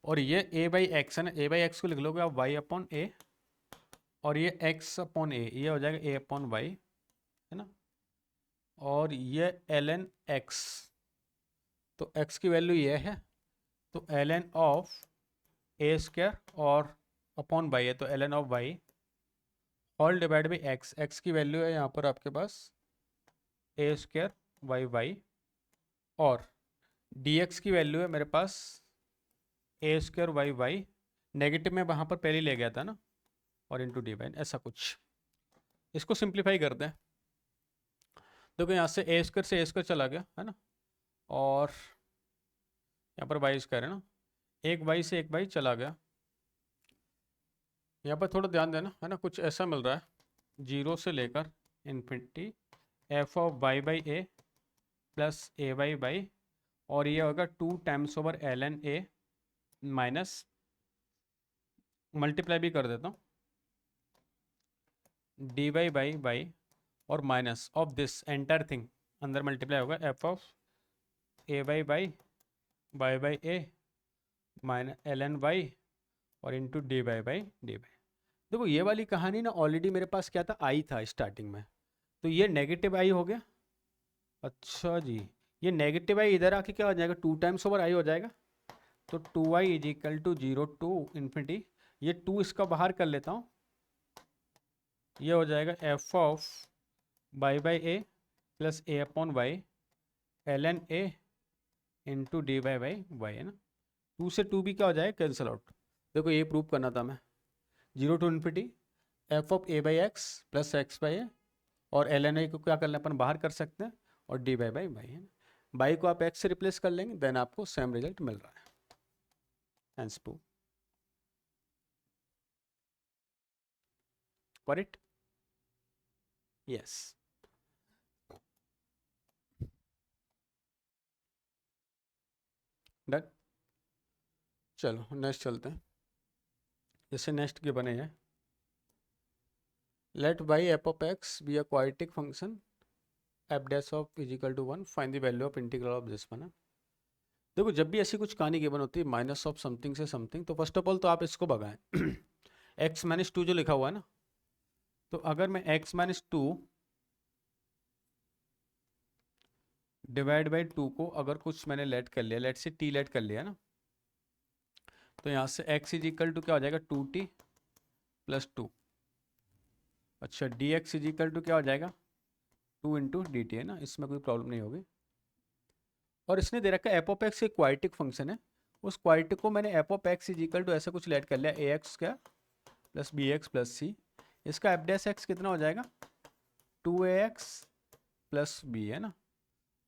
और ये a बाई एक्स है ना, a बाई एक्स को लिख लोगे आप y अपॉन ए, और ये x अपॉन ए, ये हो जाएगा a अपॉन वाई, है ना। और ये ln x, तो x की वैल्यू ये है, तो ln ऑफ ए स्क्वायर और अपॉन वाई है, तो ln of why all divide by x. X की वैल्यू है यहाँ पर आपके पास ए स्क्वायर वाई वाई, और dx की वैल्यू है मेरे पास ए स्क्वायर वाई वाई, नेगेटिव में वहाँ पर पहले ले गया था ना, और इंटू डी वाई, ऐसा कुछ। इसको सिंप्लीफाई करते हैं। देखो यहाँ से ए स्क्वायर से ए स्क्वायर चला गया, है ना, और यहाँ पर वाई स्क्वायर है ना, एक वाई से एक वाई चला गया। यहाँ पर थोड़ा ध्यान देना, है ना, कुछ ऐसा मिल रहा है, जीरो से लेकर infinity f of y by a plus a y by, और ये होगा two times over l n a minus, multiply भी कर देता हूँ, डी वाई बाई बाई, और minus of this entire thing, अंदर मल्टीप्लाई होगा f of a y by y by a minus l n y, और into d y by d y. देखो ये वाली कहानी ना ऑलरेडी मेरे पास क्या था, आई था स्टार्टिंग में, तो ये नेगेटिव आई हो गया। अच्छा जी, ये नेगेटिव आई इधर आके क्या हो जाएगा, टू टाइम्स ओवर आई हो जाएगा। तो two I is equal to zero to infinity, ये टू इसका बाहर कर लेता हूँ, ये हो जाएगा f of y by a plus a upon y l n a into d y by y, है ना। टू से टू भी क्या हो जाएगा, कैंसिल आउट। देखो ये प्रूव करना था मैं, zero to infinity f of a by x plus x by a, और एल एन ए को क्या कर लें अपन, बाहर कर सकते हैं, और डी बाई बाई वाई, है ना। बाई को आप एक्स से रिप्लेस कर लेंगे, देन आपको सेम रिजल्ट मिल रहा है। Hence prove for it, yes. Done, चलो नेक्स्ट चलते हैं। जैसे नेक्स्ट के बने हैं, let y f of x be a quadratic function f dash of is equal to one, find the value of integral of this one. देखो जब भी ऐसी कुछ कहानी गिवन होती है माइनस ऑफ समथिंग से समथिंग, तो फर्स्ट ऑफ ऑल तो आप इसको भगाएं एक्स माइनस टू जो लिखा हुआ है ना, तो अगर मैं x minus two divide by to को अगर कुछ मैंने लेट कर लिया, लेट से टी लेट कर लिया ना, तो यहाँ से x इज इक्वल टू क्या हो जाएगा, टू टी प्लस टू। अच्छा d x is equal to क्या हो जाएगा, टू इंटू डी टी, है ना, इसमें कोई प्रॉब्लम नहीं होगी। और इसने दे रखा है एफ ऑफ एक्स एक क्वाड्रेटिक फंक्शन है, उस क्वाड्रेटिक को मैंने f of x is equal to ऐसा कुछ लेट कर लिया, ए एक्स क्या plus b x plus c. इसका एफ डैश एक्स कितना हो जाएगा, two a x plus b, है ना।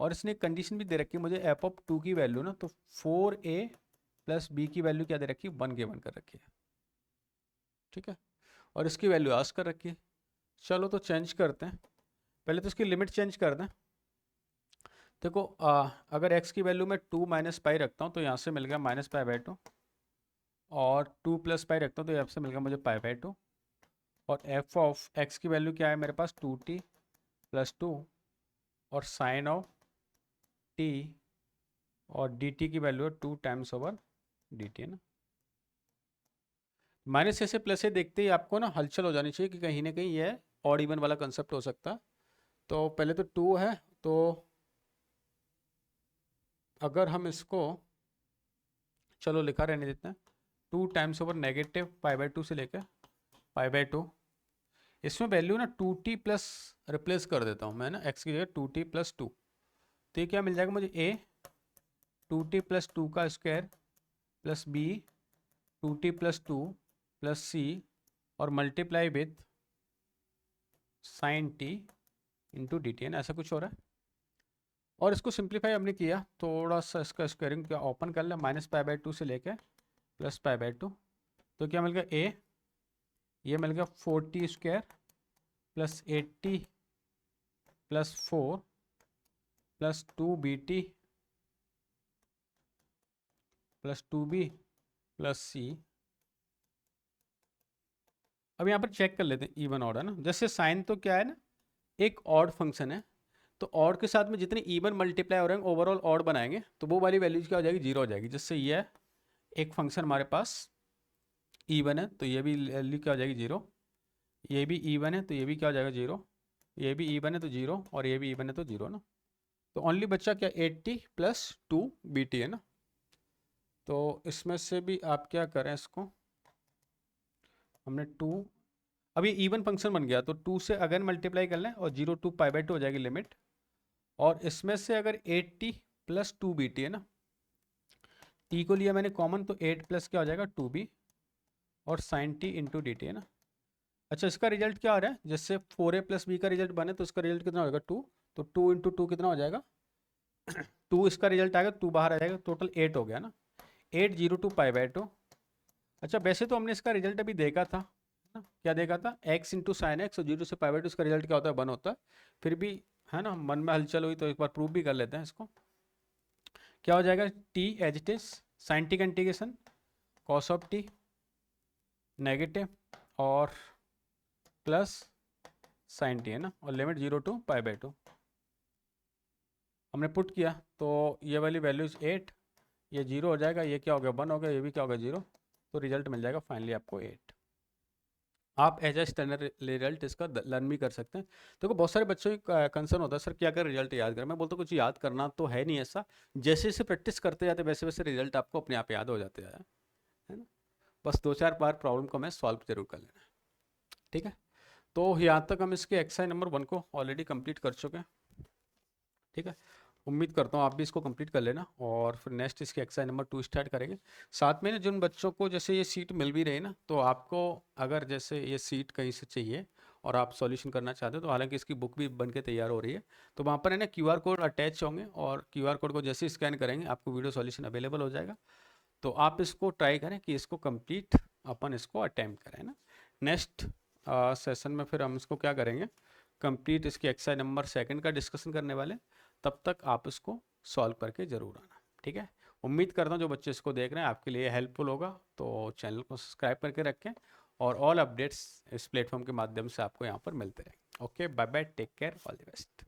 और इसने एक कंडीशन भी दे रखी है मुझे, एफ ऑफ टू की वैल्यू ना, तो फोर ए प्लस बी की वैल्यू क्या दे रखी है, वन के वन कर रखी है, ठीक है। और इसकी वैल्यू आस्क कर रखी है। चलो तो चेंज करते हैं, पहले तो इसकी लिमिट चेंज कर दें। देखो अगर x की वैल्यू मैं टू माइनस पाई रखता हूँ, तो यहाँ से मिल गया माइनस पाई बाई टू, और टू प्लस पाई रखता हूँ तो यहाँ से मिल गया मुझे पाई बाई टू, और एफ ऑफ एक्स की वैल्यू क्या है मेरे पास 2t + 2 और साइन ऑफ t और dt की वैल्यू है 2 dt है ना। माइनस से प्लस से देखते ही आपको ना हलचल हो जानी चाहिए कि कहीं ना कहीं ये ऑड इवन वाला कंसेप्ट हो सकता है। तो पहले तो 2 है, तो अगर हम इसको चलो लिखा रहने देते हैं 2 -π/2 से लेकर π/2। इसमें वैल्यू ना 2t प्लस रिप्लेस कर देता हूँ मैं ना, x की जगह 2t + 2। तो ये क्या मिल जाएगा मुझे, a 2t + 2 का square plus b 2t + 2 plus c और multiply with sine t into d t है ना, ऐसा कुछ हो रहा है। और इसको सिंप्लीफाई हमने किया, थोड़ा सा इसका स्क्वायरिंग क्या ओपन कर लिया, -π/2 से लेके +π/2। तो क्या मिल गया, a ये मिल गया 40² + 80 + 4 + 2bt + 2b + c। अब यहाँ पर चेक कर लेते हैं इवन ऑड है ना। जैसे साइन तो क्या है ना, एक ऑड फंक्शन है, तो ऑड के साथ में जितने इवन मल्टीप्लाई हो रहे हैं ओवरऑल ऑड बनाएंगे तो वो वाली वैल्यूज क्या हो जाएगी, 0 हो जाएगी। जिससे ये एक फंक्शन हमारे पास इवन है तो ये भी वैल्यू क्या हो जाएगी, 0। ये भी इवन है तो ये भी क्या हो जाएगा, 0। ये भी इवन है तो 0 और ये भी इवन है तो 0 ना। तो ओनली बच्चा क्या, 80 + 2bt है ना। तो इसमें से भी आप क्या करें, इसको हमने 2, अब ये इवन फंक्शन बन गया तो 2 से अगेन मल्टीप्लाई कर लें और 0 to π/2 हो जाएगी लिमिट। और इसमें से अगर 80 + 2bt है ना, t को लिया मैंने कॉमन तो 8 प्लस क्या हो जाएगा 2b और sin t into d t है ना। अच्छा इसका रिजल्ट क्या आ रहा है, जैसे 4a + b का रिजल्ट बने तो इसका रिजल्ट कितना होगा 2, तो 2 इंटू 2 कितना हो जाएगा 2 इसका रिजल्ट आएगा, 2 बाहर आ जाएगा, टोटल 8 हो गया ना। 8 0 to π/2। अच्छा वैसे तो हमने इसका रिजल्ट अभी देखा था ना, क्या देखा था, x इंटू साइन एक्स और 0 से π/2 इसका रिजल्ट क्या होता है, 1 होता है। फिर भी है ना मन में हलचल हुई तो एक बार प्रूव भी कर लेते हैं इसको। क्या हो जाएगा, t as it is sine t का integration cos of t negative और प्लस साइन t है ना, और लिमिट 0 to π/2 हमने पुट किया तो ये वाली वैल्यूज 8, ये 0 हो जाएगा, ये क्या हो गया 1 हो गया, ये भी क्या होगा 0। तो रिजल्ट मिल जाएगा फाइनली आपको 8। आप एज ए स्टैंडर्ड रिजल्ट इसका लर्न भी कर सकते हैं। देखो बहुत सारे बच्चों की कंसर्न होता है सर क्या कर रिजल्ट याद करें, मैं बोलता हूँ कुछ याद करना तो है नहीं ऐसा, जैसे जैसे प्रैक्टिस करते जाते वैसे वैसे रिजल्ट आपको अपने आप याद हो जाते हैं, है ना। बस 2-4 बार प्रॉब्लम को मैं सॉल्व जरूर कर लेना, ठीक है। तो यहाँ तक हम इसके एक्सरसाइज नंबर 1 को ऑलरेडी कंप्लीट कर चुके हैं, ठीक है। उम्मीद करता हूँ आप भी इसको कंप्लीट कर लेना और फिर नेक्स्ट इसके एक्सरसाइज नंबर 2 स्टार्ट करेंगे। साथ में ना जिन बच्चों को जैसे ये सीट मिल भी रही है ना, तो आपको अगर जैसे ये सीट कहीं से चाहिए और आप सॉल्यूशन करना चाहते हो तो हालांकि इसकी बुक भी बन के तैयार हो रही है, तो वहाँ पर है ना QR कोड अटैच होंगे और QR कोड को जैसे स्कैन करेंगे आपको वीडियो सॉल्यूशन अवेलेबल हो जाएगा। तो आप इसको ट्राई करें कि इसको कंप्लीट अपन इसको अटैम्प्ट करें ना। नेक्स्ट सेशन में फिर हम इसको क्या करेंगे, कंप्लीट इसकी एक्सरसाइज नंबर 2 का डिस्कशन करने वाले। तब तक आप इसको सॉल्व करके ज़रूर आना, ठीक है। उम्मीद करता हूँ जो बच्चे इसको देख रहे हैं आपके लिए हेल्पफुल होगा, तो चैनल को सब्सक्राइब करके रखें और ऑल अपडेट्स इस प्लेटफॉर्म के माध्यम से आपको यहाँ पर मिलते रहेंगे। Okay bye bye, take care, all the best.